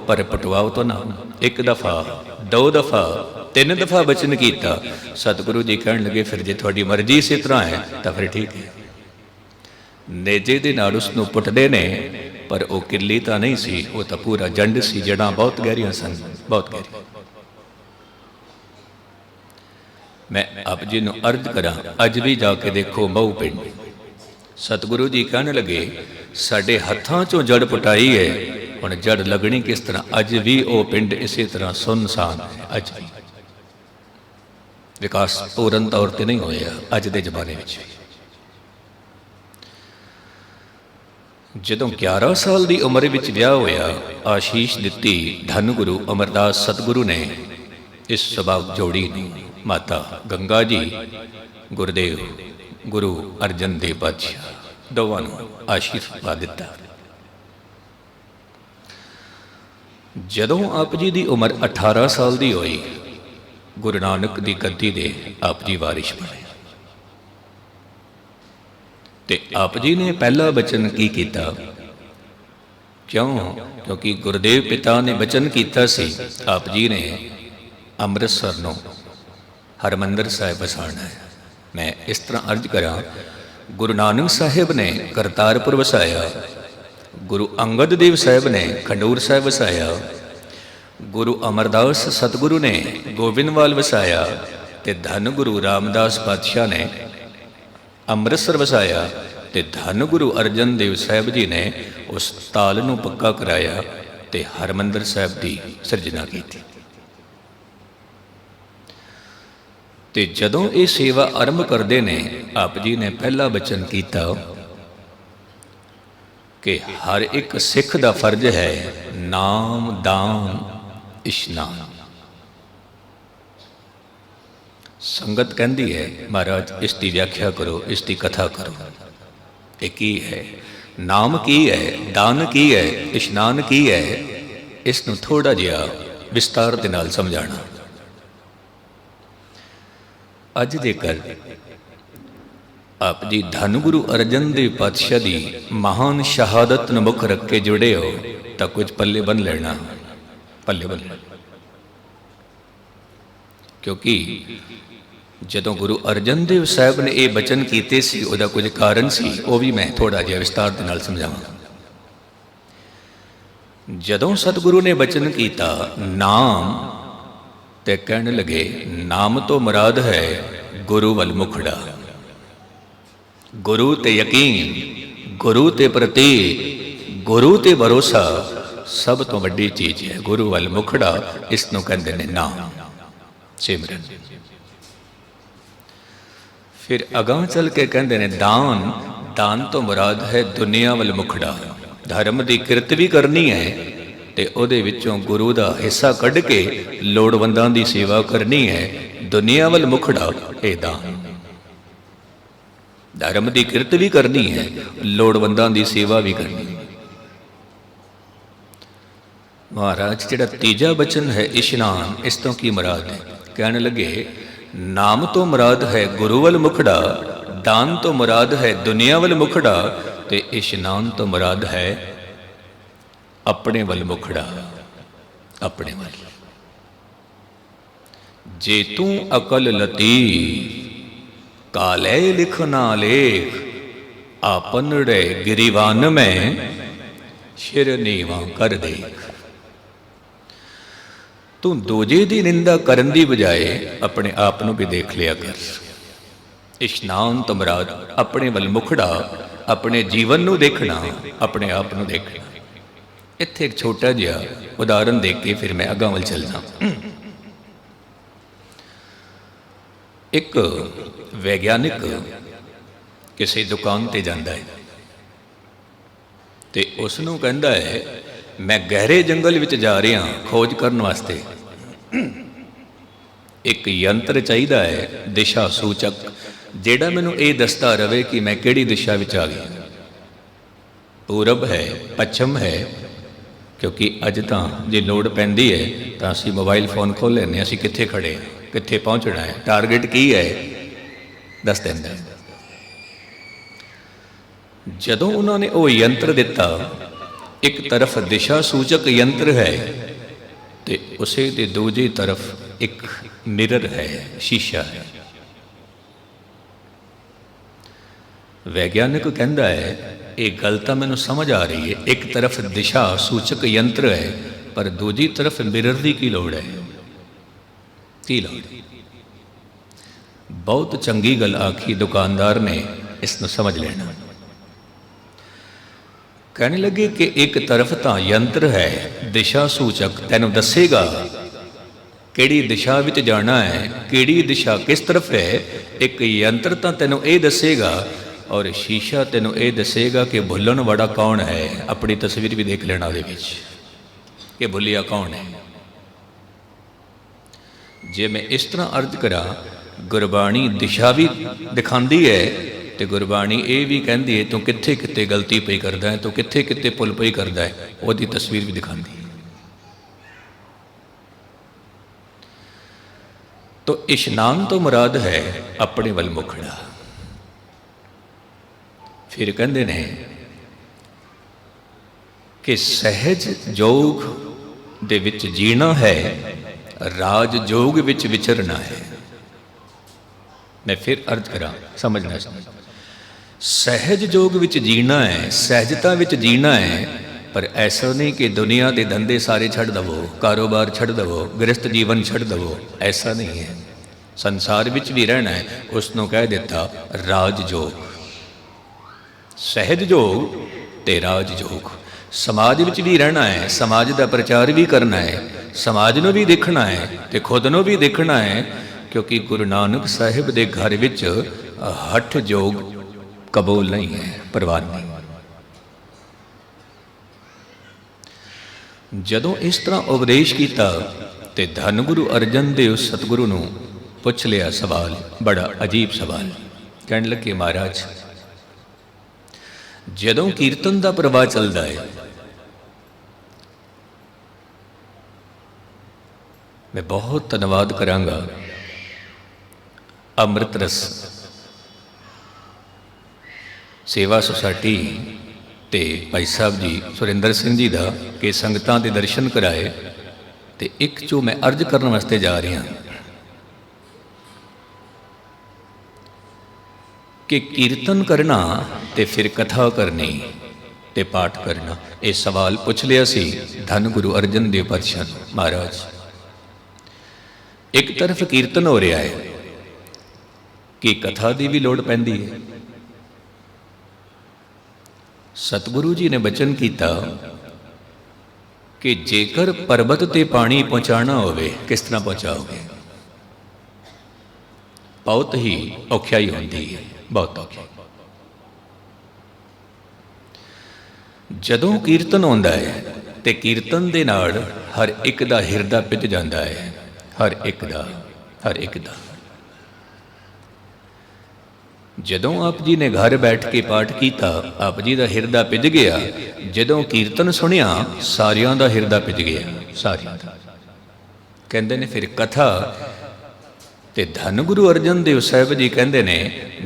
पर पटवाओ तो ना। एक दफ़ा, दो दफ़ा, 3 दफ़ा बचन किया। सतगुरु जी कहन लगे फिर जे थोड़ी मर्जी इस तरह है तो फिर ठीक है। नेजे दे नाल उसनूं पुटदे ने, पर वो किली तो नहीं सी, वो तो पूरा जंड सी, जड़ां बहुत गहरियां सन, बहुत गहरी। मैं आप जी नूं अर्ज करा, अज भी जाके देखो मऊ पिंड, सतगुरु जी कहने लगे साडे हत्थां चों जड़ पुटाई है, हुण जड़ लगनी किस तरह। अज भी वो पिंड इसी तरह सुनसान है, अज भी विकास पूर्ण तौर पर नहीं होया अज के जमाने में। जदों 11 साल की उम्र में विआह होया, आशीष दिती धन गुरु अमरदास सतगुरु ने इस सुभाग जोड़ी ने, माता गंगा जी, गुरुदेव गुरु अर्जन देव पातशाह दोवां नूं आशीर्वाद दिता। जदों आप जी की उम्र 18 साल की हुई, गुरु नानक की गद्दी दे आप जी वारिश बने। ते आप जी ने पहला बचन की किया, क्यों? क्योंकि गुरुदेव पिता ने बचन किया सी, आप जी ने अमृतसर नूं हरमंदिर साहिब वसाना है। मैं इस तरह अर्ज करा, गुरु नानक साहिब ने करतारपुर वसाया, ਗੁਰੂ ਅੰਗਦ ਦੇਵ ਸਾਹਿਬ ਨੇ ਖਡੂਰ ਸਾਹਿਬ ਵਸਾਇਆ, ਗੁਰੂ ਅਮਰਦਾਸ ਸਤਿਗੁਰੂ ਨੇ ਗੋਬਿੰਦਵਾਲ ਵਸਾਇਆ, ਤੇ ਧੰਨ ਗੁਰੂ ਰਾਮਦਾਸ ਪਾਤਸ਼ਾਹ ਨੇ ਅੰਮ੍ਰਿਤਸਰ ਵਸਾਇਆ, ਤੇ ਧੰਨ ਗੁਰੂ ਅਰਜਨ ਦੇਵ ਸਾਹਿਬ ਜੀ ਨੇ ਉਸ ਤਾਲ ਨੂੰ ਪੱਕਾ ਕਰਾਇਆ ਤੇ ਹਰਿਮੰਦਰ ਸਾਹਿਬ ਦੀ ਸਿਰਜਣਾ ਕੀਤੀ। ਤੇ ਜਦੋਂ ਇਹ ਸੇਵਾ ਆਰੰਭ ਕਰਦੇ ਨੇ, ਆਪ ਜੀ ਨੇ ਪਹਿਲਾ ਬਚਨ ਕੀਤਾ ਕਿ ਹਰ ਇੱਕ ਸਿੱਖ ਦਾ ਫਰਜ਼ ਹੈ ਨਾਮ ਦਾਨ ਇਸ਼ਨਾਨ। ਸੰਗਤ ਕਹਿੰਦੀ ਹੈ ਮਹਾਰਾਜ ਇਸ ਦੀ ਵਿਆਖਿਆ ਕਰੋ, ਇਸ ਦੀ ਕਥਾ ਕਰੋ, ਇਹ ਕੀ ਹੈ, ਨਾਮ ਕੀ ਹੈ, ਦਾਨ ਕੀ ਹੈ, ਇਸ਼ਨਾਨ ਕੀ ਹੈ। ਇਸ ਨੂੰ ਥੋੜਾ ਜਿਹਾ ਵਿਸਤਾਰ ਦੇ ਨਾਲ ਸਮਝਾਣਾ। ਅੱਜ ਜੇਕਰ ਆਪ ਜੀ ਧੰਨ ਗੁਰੂ ਅਰਜਨ ਦੇਵ ਪਾਤਸ਼ਾਹ ਦੀ ਮਹਾਨ ਸ਼ਹਾਦਤ ਨੂੰ ਮੁੱਖ ਰੱਖ ਕੇ ਜੁੜੇ ਹੋ ਤਾਂ ਕੁਝ ਪੱਲੇ ਬੰਨ ਲੈਣਾ, ਪੱਲੇ ਬੰਨ। ਕਿਉਂਕਿ ਜਦੋਂ ਗੁਰੂ ਅਰਜਨ ਦੇਵ ਸਾਹਿਬ ਨੇ ਇਹ ਬਚਨ ਕੀਤੇ ਸੀ, ਉਹਦਾ ਕੁਝ ਕਾਰਨ ਸੀ, ਉਹ ਵੀ ਮੈਂ ਥੋੜਾ ਜਿਹਾ ਵਿਸਤਾਰ ਦੇ ਨਾਲ ਸਮਝਾਵਾਂ। ਜਦੋਂ ਸਤਿਗੁਰੂ ਨੇ ਬਚਨ ਕੀਤਾ ਨਾਮ, ਤੇ ਕਹਿਣ ਲਗੇ ਨਾਮ ਤੋਂ ਮੁਰਾਦ ਹੈ ਗੁਰੂ ਵੱਲ ਮੁਖੜਾ। ਗੁਰੂ ਤੇ ਯਕੀਨ, ਗੁਰੂ ਤੇ ਪ੍ਰਤੀਕ, ਗੁਰੂ ਤੇ ਭਰੋਸਾ ਸਭ ਤੋਂ ਵੱਡੀ ਚੀਜ਼ ਹੈ। ਗੁਰੂ ਵੱਲ ਮੁਖੜਾ, ਇਸ ਨੂੰ ਕਹਿੰਦੇ ਨੇ ਨਾਮ, ਸਿਮਰਨ। ਫਿਰ ਅਗਾਂਹ ਚੱਲ ਕੇ ਕਹਿੰਦੇ ਨੇ ਦਾਨ, ਦਾਨ ਤੋਂ ਮੁਰਾਦ ਹੈ ਦੁਨੀਆ ਵੱਲ ਮੁਖੜਾ। ਧਰਮ ਦੀ ਕਿਰਤ ਵੀ ਕਰਨੀ ਹੈ ਤੇ ਉਹਦੇ ਵਿੱਚੋਂ ਗੁਰੂ ਦਾ ਹਿੱਸਾ ਕੱਢ ਕੇ ਲੋੜਵੰਦਾਂ ਦੀ ਸੇਵਾ ਕਰਨੀ ਹੈ। ਦੁਨੀਆ ਵੱਲ ਮੁਖੜਾ, ਇਹ ਦਾਨ। ਧਰਮ ਦੀ ਕਿਰਤ ਵੀ ਕਰਨੀ ਹੈ, ਲੋੜਵੰਦਾਂ ਦੀ ਸੇਵਾ ਵੀ ਕਰਨੀ ਹੈ। ਮਹਾਰਾਜ ਜਿਹੜਾ ਤੀਜਾ ਬਚਨ ਹੈ ਇਸ਼ਨਾਨ, ਇਸ ਤੋਂ ਕੀ ਮੁਰਾਦ ਹੈ? ਕਹਿਣ ਲੱਗੇ ਨਾਮ ਤੋਂ ਮੁਰਾਦ ਹੈ ਗੁਰੂ ਵੱਲ ਮੁਖੜਾ, ਦਾਨ ਤੋਂ ਮੁਰਾਦ ਹੈ ਦੁਨੀਆ ਵੱਲ ਮੁਖੜਾ, ਤੇ ਇਸ਼ਨਾਨ ਤੋਂ ਮੁਰਾਦ ਹੈ ਆਪਣੇ ਵੱਲ ਮੁਖੜਾ, ਆਪਣੇ ਵੱਲ। ਜੇ ਤੂੰ ਅਕਲ ਲਤੀ ਕਾਲੇ ਲਿਖ ਨਾ ਲੇਖ, ਆਪਨੜੇ ਗਿਰੀਵਾਨ ਮੈਂ ਸ਼ਿਰ ਨੀਵਾਂ ਕਰ ਦੇਖ। ਤੂੰ ਦੂਜੇ ਦੀ ਨਿੰਦਾ ਕਰਨ ਦੀ ਬਜਾਏ ਆਪਣੇ ਆਪ ਨੂੰ ਵੀ ਦੇਖ ਲਿਆ ਕਰ। ਇਸ਼ਨਾਨ ਤੋਂ ਮੁਰਾਦ ਆਪਣੇ ਵੱਲ ਮੁਖੜਾ, ਆਪਣੇ ਜੀਵਨ ਨੂੰ ਦੇਖਣਾ, ਆਪਣੇ ਆਪ ਨੂੰ ਦੇਖਣਾ। ਇੱਥੇ ਇੱਕ ਛੋਟਾ ਜਿਹਾ ਉਦਾਹਰਨ ਦੇ ਕੇ ਫਿਰ ਮੈਂ ਅੱਗੇ ਵੱਲ ਚੱਲਦਾ। ਇੱਕ ਵਿਗਿਆਨਿਕ ਕਿਸੇ ਦੁਕਾਨ ਤੇ ਜਾਂਦਾ ਹੈ ਤੇ ਉਸ ਨੂੰ ਕਹਿੰਦਾ ਹੈ ਮੈਂ ਗਹਿਰੇ ਜੰਗਲ ਵਿੱਚ ਜਾ ਰਿਹਾ ਖੋਜ ਕਰਨ ਵਾਸਤੇ। ਇੱਕ ਯੰਤਰ ਚਾਹੀਦਾ ਹੈ ਦਿਸ਼ਾ ਸੂਚਕ, ਜਿਹੜਾ ਮੈਨੂੰ ਇਹ ਦੱਸਦਾ ਰਹੇ ਕਿ ਮੈਂ ਕਿਹੜੀ ਦਿਸ਼ਾ ਵਿੱਚ ਆ ਗਿਆ, ਪੂਰਬ ਹੈ, ਪੱਛਮ ਹੈ। ਕਿਉਂਕਿ ਅੱਜ ਤਾਂ ਜੇ ਲੋੜ ਪੈਂਦੀ ਹੈ ਤਾਂ ਅਸੀਂ ਮੋਬਾਈਲ ਫੋਨ ਖੋਲ੍ਹ ਲੈਂਦੇ ਹਾਂ, ਅਸੀਂ ਕਿੱਥੇ ਖੜੇ ਹਾਂ, ਕਿੱਥੇ ਪਹੁੰਚਣਾ ਹੈ, ਟਾਰਗੇਟ ਕੀ ਹੈ, ਦੱਸ ਦਿੰਦਾ ਹੈ। ਜਦੋਂ ਉਹਨਾਂ ਨੇ ਉਹ ਯੰਤਰ ਦਿੱਤਾ, ਇੱਕ ਤਰਫ ਦਿਸ਼ਾ ਸੂਚਕ ਯੰਤਰ ਹੈ ਤੇ ਉਸੇ ਦੇ ਦੂਜੀ ਤਰਫ ਇੱਕ ਮਿਰਰ ਹੈ, ਸ਼ੀਸ਼ਾ ਹੈ। ਵਿਗਿਆਨਿਕ ਕਹਿੰਦਾ ਹੈ ਇਹ ਗੱਲ ਤਾਂ ਮੈਨੂੰ ਸਮਝ ਆ ਰਹੀ ਹੈ, ਇੱਕ ਤਰਫ ਦਿਸ਼ਾ ਸੂਚਕ ਯੰਤਰ ਹੈ ਪਰ ਦੂਜੀ ਤਰਫ ਮਿਰਰ ਦੀ ਕੀ ਲੋੜ ਹੈ, ਕੀ ਲੋੜ? ਬਹੁਤ ਚੰਗੀ ਗੱਲ ਆਖੀ ਦੁਕਾਨਦਾਰ ਨੇ, ਇਸ ਨੂੰ ਸਮਝ ਲੈਣਾ। ਕਹਿਣ ਲੱਗੇ ਕਿ ਇੱਕ ਤਰਫ ਤਾਂ ਯੰਤਰ ਹੈ ਦਿਸ਼ਾ ਸੂਚਕ, ਤੈਨੂੰ ਦੱਸੇਗਾ ਕਿਹੜੀ ਦਿਸ਼ਾ ਵਿੱਚ ਜਾਣਾ ਹੈ, ਕਿਹੜੀ ਦਿਸ਼ਾ ਕਿਸ ਤਰਫ ਹੈ। ਇੱਕ ਯੰਤਰ ਤਾਂ ਤੈਨੂੰ ਇਹ ਦੱਸੇਗਾ ਔਰ ਸ਼ੀਸ਼ਾ ਤੈਨੂੰ ਇਹ ਦੱਸੇਗਾ ਕਿ ਭੁੱਲਣ ਵਾਲਾ ਕੌਣ ਹੈ। ਆਪਣੀ ਤਸਵੀਰ ਵੀ ਦੇਖ ਲੈਣਾ ਉਹਦੇ ਵਿੱਚ ਕਿ ਭੁੱਲਿਆ ਕੌਣ ਹੈ। ਜੇ ਮੈਂ ਇਸ ਤਰ੍ਹਾਂ ਅਰਜ਼ ਕਰਾਂ, ਗੁਰਬਾਣੀ ਦਿਸ਼ਾ ਵੀ ਦਿਖਾਉਂਦੀ ਹੈ ਤੇ ਗੁਰਬਾਣੀ ਇਹ ਵੀ ਕਹਿੰਦੀ ਹੈ ਤੂੰ ਕਿੱਥੇ ਕਿੱਥੇ ਗਲਤੀ ਪਈ ਕਰਦਾ ਹੈ, ਤੂੰ ਕਿੱਥੇ ਕਿੱਥੇ ਭੁੱਲ ਪਈ ਕਰਦਾ ਹੈ, ਉਹਦੀ ਤਸਵੀਰ ਵੀ ਦਿਖਾਉਂਦੀ ਹੈ। ਤੋ ਇਸ਼ਨਾਨ ਤੋਂ ਮੁਰਾਦ ਹੈ ਆਪਣੇ ਵੱਲ ਮੁਖੜਾ। ਫਿਰ ਕਹਿੰਦੇ ਨੇ ਕਿ ਸਹਿਜ ਜੋਗ ਦੇ ਵਿੱਚ ਜੀਣਾ ਹੈ, ਰਾਜ ਜੋਗ ਵਿੱਚ ਵਿਚਰਨਾ ਹੈ। ਮੈਂ ਫਿਰ ਅਰਜ਼ ਕਰਾਂ, ਸਮਝਣਾ। ਸਹਿਜ ਜੋਗ ਵਿੱਚ ਜੀਣਾ ਹੈ, ਸਹਿਜਤਾ ਵਿੱਚ ਜੀਣਾ ਹੈ। ਪਰ ਐਸਾ ਨਹੀਂ ਕਿ ਦੁਨੀਆ ਦੇ ਧੰਦੇ ਸਾਰੇ ਛੱਡ ਦਵੋ, ਕਾਰੋਬਾਰ ਛੱਡ ਦਵੋ, ਗ੍ਰਸਤ ਜੀਵਨ ਛੱਡ ਦਵੋ, ਐਸਾ ਨਹੀਂ ਹੈ। ਸੰਸਾਰ ਵਿੱਚ ਵੀ ਰਹਿਣਾ ਹੈ, ਉਸ ਨੂੰ ਕਹਿ ਦਿੱਤਾ ਰਾਜ ਜੋਗ। ਸਹਿਜ ਜੋਗ ਤੇ ਰਾਜ ਜੋਗ। ਸਮਾਜ ਵਿੱਚ ਵੀ ਰਹਿਣਾ ਹੈ, ਸਮਾਜ ਦਾ ਪ੍ਰਚਾਰ ਵੀ ਕਰਨਾ ਹੈ, ਸਮਾਜ ਨੂੰ ਵੀ ਦੇਖਣਾ ਹੈ ਤੇ ਖੁਦ ਨੂੰ ਵੀ ਦੇਖਣਾ ਹੈ, ਕਿਉਂਕਿ ਗੁਰੂ ਨਾਨਕ ਸਾਹਿਬ ਦੇ ਘਰ ਵਿੱਚ ਹਠ ਜੋਗ ਕਬੂਲ ਨਹੀਂ ਹੈ, ਪ੍ਰਵਾਨ ਨਹੀਂ। ਜਦੋਂ ਇਸ ਤਰ੍ਹਾਂ ਉਪਦੇਸ਼ ਕੀਤਾ ਤੇ ਧੰਨ ਗੁਰੂ ਅਰਜਨ ਦੇਵ ਸਤਿਗੁਰੂ ਨੂੰ ਪੁੱਛ ਲਿਆ ਸਵਾਲ, ਬੜਾ ਅਜੀਬ ਸਵਾਲ। ਕਹਿਣ ਲੱਗੇ ਮਹਾਰਾਜ, ਜਦੋਂ ਕੀਰਤਨ ਦਾ ਪ੍ਰਵਾਹ ਚੱਲਦਾ ਹੈ, ਮੈਂ ਬਹੁਤ ਧੰਨਵਾਦ ਕਰਾਂਗਾ ਅੰਮ੍ਰਿਤ ਰਸ ਸੇਵਾ ਸੁਸਾਇਟੀ ਤੇ ਭਾਈ ਸਾਹਿਬ ਜੀ ਸੁਰਿੰਦਰ ਸਿੰਘ ਜੀ ਦਾ, ਕਿ ਸੰਗਤਾਂ ਦੇ ਦਰਸ਼ਨ ਕਰਾਏ। ਤੇ ਇੱਕ ਜੋ ਮੈਂ ਅਰਜ਼ ਕਰਨ ਵਾਸਤੇ ਜਾ ਰਿਹਾ ਕਿ ਕੀਰਤਨ ਕਰਨਾ ਤੇ ਫਿਰ ਕਥਾ ਕਰਨੀ ਤੇ ਪਾਠ ਕਰਨਾ, ਇਹ ਸਵਾਲ ਪੁੱਛ ਲਿਆ ਸੀ ਧੰਨ ਗੁਰੂ ਅਰਜਨ ਦੇਵ ਪਾਤਸ਼ਾਹ ਨੂੰ। ਮਹਾਰਾਜ, ਇੱਕ ਤਰਫ ਕੀਰਤਨ ਹੋ ਰਿਹਾ ਹੈ, ਕਿ ਕਥਾ ਦੀ ਵੀ ਲੋੜ ਪੈਂਦੀ ਹੈ। ਸਤਿਗੁਰੂ ਜੀ ਨੇ ਬਚਨ ਕੀਤਾ ਕਿ ਜੇਕਰ ਪਰਬਤ ਤੇ ਪਾਣੀ ਪਹੁੰਚਾਉਣਾ ਹੋਵੇ, ਕਿਸ ਤਰ੍ਹਾਂ ਪਹੁੰਚਾਓਗੇ? ਬਹੁਤ ਹੀ ਔਖਿਆਈ ਹੁੰਦੀ ਹੈ, ਬਹੁਤ ਔਖੀ। ਜਦੋਂ ਕੀਰਤਨ ਹੁੰਦਾ ਹੈ ਤੇ ਕੀਰਤਨ ਦੇ ਨਾਲ ਹਰ ਇੱਕ ਦਾ ਹਿਰਦਾ ਭਿੱਜ ਜਾਂਦਾ ਹੈ, ਹਰ ਇੱਕ ਦਾ, ਹਰ ਇੱਕ ਦਾ। ਜਦੋਂ ਆਪ ਜੀ ਨੇ ਘਰ ਬੈਠ ਕੇ ਪਾਠ ਕੀਤਾ, ਆਪ ਜੀ ਦਾ ਹਿਰਦਾ ਭਿੱਜ ਗਿਆ। ਜਦੋਂ ਕੀਰਤਨ ਸੁਣਿਆ, ਸਾਰਿਆਂ ਦਾ ਹਿਰਦਾ ਭਿੱਜ ਗਿਆ, ਸਾਰਿਆਂ ਦਾ। ਕਹਿੰਦੇ ਨੇ ਫਿਰ ਕਥਾ ਤੇ ਧੰਨ ਗੁਰੂ ਅਰਜਨ ਦੇਵ ਸਾਹਿਬ ਜੀ ਕਹਿੰਦੇ ਨੇ,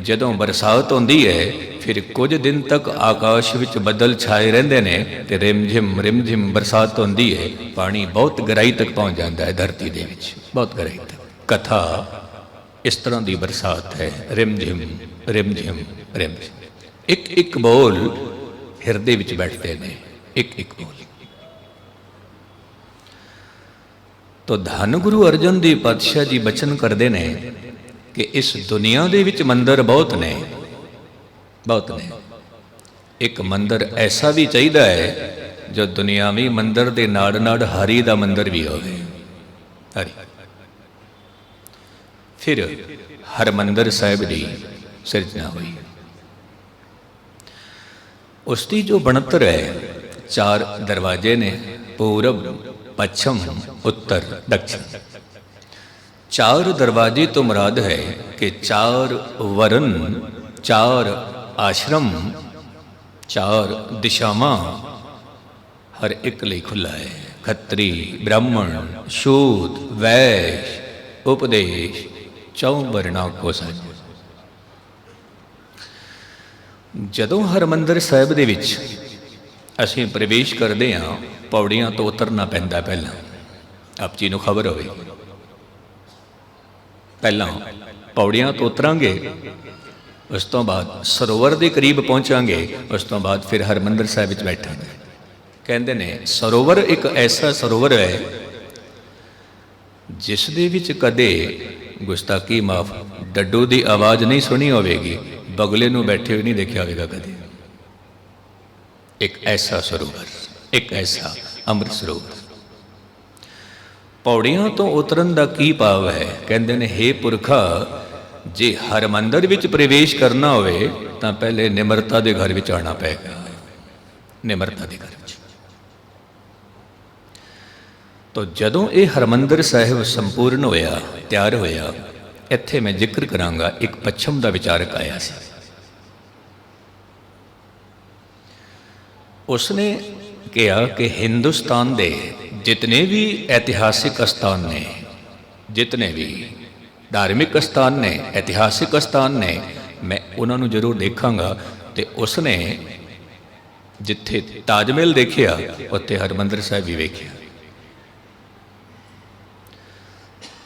ਜਦੋਂ ਬਰਸਾਤ ਹੁੰਦੀ ਹੈ ਫਿਰ ਕੁਝ ਦਿਨ ਤੱਕ ਆਕਾਸ਼ ਵਿੱਚ ਬੱਦਲ ਛਾਏ ਰਹਿੰਦੇ ਨੇ ਤੇ ਰਿਮਝਿਮ ਬਰਸਾਤ ਹੁੰਦੀ ਹੈ, ਪਾਣੀ ਬਹੁਤ ਗਹਿਰਾਈ ਤੱਕ ਪਹੁੰਚ ਜਾਂਦਾ ਹੈ ਧਰਤੀ ਦੇ ਵਿੱਚ, ਬਹੁਤ ਗਹਿਰਾਈ ਤੱਕ। ਕਥਾ ਇਸ ਤਰ੍ਹਾਂ ਦੀ ਬਰਸਾਤ ਹੈ, ਰਿਮਝਿਮ ਰਿਮਝਿਮ ਰਿਮਝਿਮ। ਇੱਕ ਇੱਕ ਬੋਲ ਹਿਰਦੇ ਵਿੱਚ ਬੈਠਦੇ ਨੇ, ਇੱਕ ਇੱਕ ਬੋਲ। ਤੋ ਧੰਨ ਗੁਰੂ ਅਰਜਨ ਦੇਵ ਪਾਤਸ਼ਾਹ ਜੀ ਬਚਨ ਕਰਦੇ ਨੇ ਕਿ ਇਸ ਦੁਨੀਆ ਦੇ ਵਿੱਚ ਮੰਦਰ ਬਹੁਤ ਨੇ, ਬਹੁਤ ਨੇ। ਇੱਕ ਮੰਦਰ ਐਸਾ ਵੀ ਚਾਹੀਦਾ ਹੈ ਜੋ ਦੁਨਿਆਵੀ ਮੰਦਰ ਦੇ ਨਾਲ ਨਾਲ ਹਰੀ ਦਾ ਮੰਦਰ ਵੀ ਹੋਵੇ, ਹਰੀ। ਫਿਰ ਹਰਿਮੰਦਰ ਸਾਹਿਬ ਦੀ ਸਿਰਜਣਾ ਹੋਈ। ਉਸ ਦੀ ਜੋ ਬਣਤਰ ਹੈ, 4 ਦਰਵਾਜ਼ੇ ਨੇ, ਪੂਰਬ, ਪੱਛਮ, ਉੱਤਰ, ਦੱਖਣ। 4 ਦਰਵਾਜ਼ੇ ਤੋਂ ਮੁਰਾਦ ਹੈ ਕਿ 4 ਵਰਨ, 4 ਆਸ਼ਰਮ, 4 ਦਿਸ਼ਾਵਾਂ ਹਰ ਇੱਕ ਲਈ ਖੁੱਲ੍ਹਾ ਹੈ। ਖੱਤਰੀ, ਬ੍ਰਾਹਮਣ, ਸ਼ੂਦ, ਵੈਸ਼, ਉਪਦੇਸ਼, 4 ਵਰਨਾਂ ਕੋ ਸਾਹਿਬ। ਜਦੋਂ ਹਰਿਮੰਦਰ ਸਾਹਿਬ ਦੇ ਵਿੱਚ ਅਸੀਂ ਪ੍ਰਵੇਸ਼ ਕਰਦੇ ਹਾਂ, ਪੌੜੀਆਂ ਤੋਂ ਉਤਰਨਾ ਪੈਂਦਾ। ਪਹਿਲਾਂ ਆਪ ਜੀ ਨੂੰ ਖਬਰ ਹੋਵੇ, ਪਹਿਲਾਂ ਪੌੜੀਆਂ ਤੋਂ ਉਤਰਾਂਗੇ, ਉਸ ਤੋਂ ਬਾਅਦ ਸਰੋਵਰ ਦੇ ਕਰੀਬ ਪਹੁੰਚਾਂਗੇ, ਉਸ ਤੋਂ ਬਾਅਦ ਫਿਰ ਹਰਿਮੰਦਰ ਸਾਹਿਬ ਵਿੱਚ ਬੈਠਾਂਗੇ। ਕਹਿੰਦੇ ਨੇ ਸਰੋਵਰ ਇੱਕ ਐਸਾ ਸਰੋਵਰ ਹੈ ਜਿਸ ਦੇ ਵਿੱਚ ਕਦੇ ਗੁਸਤਾਖੀ ਮਾਫ, ਡੱਡੂ ਦੀ ਆਵਾਜ਼ ਨਹੀਂ ਸੁਣੀ ਹੋਵੇਗੀ, ਬਗਲੇ ਨੂੰ ਬੈਠੇ ਹੋਏ ਨਹੀਂ ਦੇਖਿਆ ਹੋਵੇਗਾ ਕਦੇ। ਇੱਕ ਐਸਾ ਸਰੋਵਰ, ਇੱਕ ਐਸਾ ਅੰਮ੍ਰਿਤ ਸਰੋਵਰ। ਪੌੜੀਆਂ ਤੋਂ ਉਤਰਨ ਦਾ ਕੀ ਭਾਵ ਹੈ? ਕਹਿੰਦੇ ਨੇ ਹੇ ਪੁਰਖਾ, ਜੇ ਹਰਿਮੰਦਰ ਵਿੱਚ ਪ੍ਰਵੇਸ਼ ਕਰਨਾ ਹੋਵੇ ਤਾਂ ਪਹਿਲੇ ਨਿਮਰਤਾ ਦੇ ਘਰ ਵਿੱਚ ਆਉਣਾ ਪਏਗਾ, ਨਿਮਰਤਾ ਦੇ ਘਰ ਵਿੱਚ। ਤੋ ਜਦੋਂ ਇਹ ਹਰਿਮੰਦਰ ਸਾਹਿਬ ਸੰਪੂਰਨ ਹੋਇਆ, ਤਿਆਰ ਹੋਇਆ, ਇੱਥੇ ਮੈਂ ਜ਼ਿਕਰ ਕਰਾਂਗਾ, ਇੱਕ ਪੱਛਮ ਦਾ ਵਿਚਾਰਕ ਆਇਆ ਸੀ। ਉਸਨੇ ਕਿਹਾ ਕਿ ਹਿੰਦੁਸਤਾਨ ਦੇ ਜਿਤਨੇ ਵੀ ਇਤਿਹਾਸਿਕ ਸਥਾਨ ਨੇ, ਜਿਤਨੇ ਵੀ ਧਾਰਮਿਕ ਸਥਾਨ ਨੇ, ਇਤਿਹਾਸਿਕ ਸਥਾਨ ਨੇ, ਮੈਂ ਉਹਨਾਂ ਨੂੰ ਜ਼ਰੂਰ ਦੇਖਾਂਗਾ। ਤੇ ਉਸਨੇ ਜਿੱਥੇ ਤਾਜ ਮਹਿਲ ਦੇਖਿਆ, ਉੱਥੇ ਹਰਿਮੰਦਰ ਸਾਹਿਬ ਵੀ ਵੇਖਿਆ।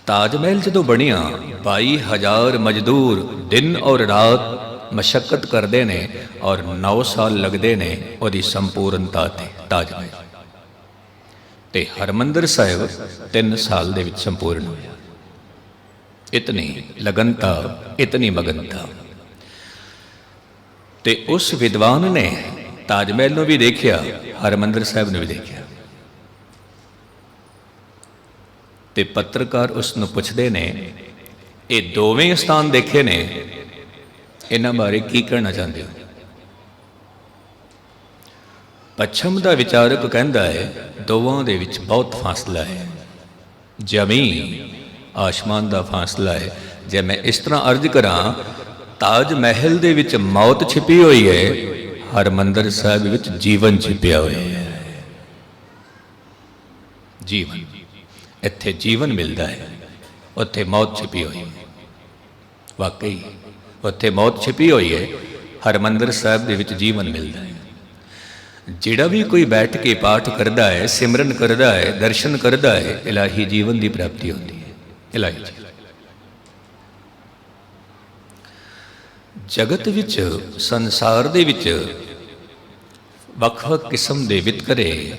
ਤਾਜ ਮਹਿਲ ਜਦੋਂ ਬਣਿਆ, 22,000 ਮਜ਼ਦੂਰ ਦਿਨ ਔਰ ਰਾਤ ਮਸ਼ੱਕਤ ਕਰਦੇ ਨੇ ਔਰ 9 ਸਾਲ ਲੱਗਦੇ ਨੇ ਉਹਦੀ ਸੰਪੂਰਨਤਾ ਤੇ ਤਾਜ ਮਹਿਲ। ਤੇ ਹਰਮੰਦਰ ਸਾਹਿਬ 3 ਸਾਲ ਦੇ ਵਿੱਚ ਸੰਪੂਰਨ ਹੋਇਆ। ਇਤਨੀ ਲਗਨਤਾ, ਇਤਨੀ ਮਗਨਤਾ। ਤੇ ਉਸ ਵਿਦਵਾਨ ਨੇ ਤਾਜ ਮਹਿਲ ਨੂੰ ਵੀ ਦੇਖਿਆ, ਹਰਮੰਦਰ ਸਾਹਿਬ ਨੂੰ ਵੀ ਦੇਖਿਆ। ਤੇ ਪੱਤਰਕਾਰ ਉਸ ਨੂੰ ਪੁੱਛਦੇ ਨੇ, ਇਹ ਦੋਵੇਂ ਸਥਾਨ ਦੇਖੇ ਨੇ, ਇਹਨਾਂ ਬਾਰੇ ਕੀ ਕਹਿਣਾ ਚਾਹੁੰਦੇ ਹੋ? ਪੱਛਮ ਦਾ ਵਿਚਾਰਕ ਕਹਿੰਦਾ ਹੈ ਦੋਵਾਂ ਦੇ ਵਿੱਚ ਬਹੁਤ ਫਾਸਲਾ ਹੈ, ਜ਼ਮੀਨ ਆਸਮਾਨ ਦਾ ਫਾਸਲਾ ਹੈ। ਜੇ ਮੈਂ ਇਸ ਤਰ੍ਹਾਂ ਅਰਜ਼ ਕਰਾਂ, ਤਾਜ ਮਹਿਲ ਦੇ ਵਿੱਚ ਮੌਤ ਛਿਪੀ ਹੋਈ ਹੈ, ਹਰਮੰਦਰ ਸਾਹਿਬ ਵਿੱਚ ਜੀਵਨ ਛਿਪਿਆ ਹੋਇਆ ਹੈ। ਜੀਵਨ, ਇੱਥੇ ਜੀਵਨ ਮਿਲਦਾ ਹੈ, ਉੱਥੇ ਮੌਤ ਛਿਪੀ ਹੋਈ ਹੈ। ਵਾਕਈ ਉੱਥੇ ਮੌਤ ਛਿਪੀ ਹੋਈ ਹੈ, ਹਰਮੰਦਰ ਸਾਹਿਬ ਦੇ ਵਿੱਚ ਜੀਵਨ ਮਿਲਦਾ ਹੈ। ਜਿਹੜਾ ਵੀ ਕੋਈ ਬੈਠ ਕੇ ਪਾਠ ਕਰਦਾ ਹੈ, ਸਿਮਰਨ ਕਰਦਾ ਹੈ, ਦਰਸ਼ਨ ਕਰਦਾ ਹੈ, ਇਲਾਹੀ ਜੀਵਨ ਦੀ ਪ੍ਰਾਪਤੀ ਹੁੰਦੀ ਹੈ। ਇਲਾਹੀ ਜੀਵਨ ਜਗਤ ਵਿੱਚ, ਸੰਸਾਰ ਦੇ ਵਿੱਚ ਵੱਖ-ਵੱਖ ਕਿਸਮ ਦੇ ਵਿਤਕਰੇ,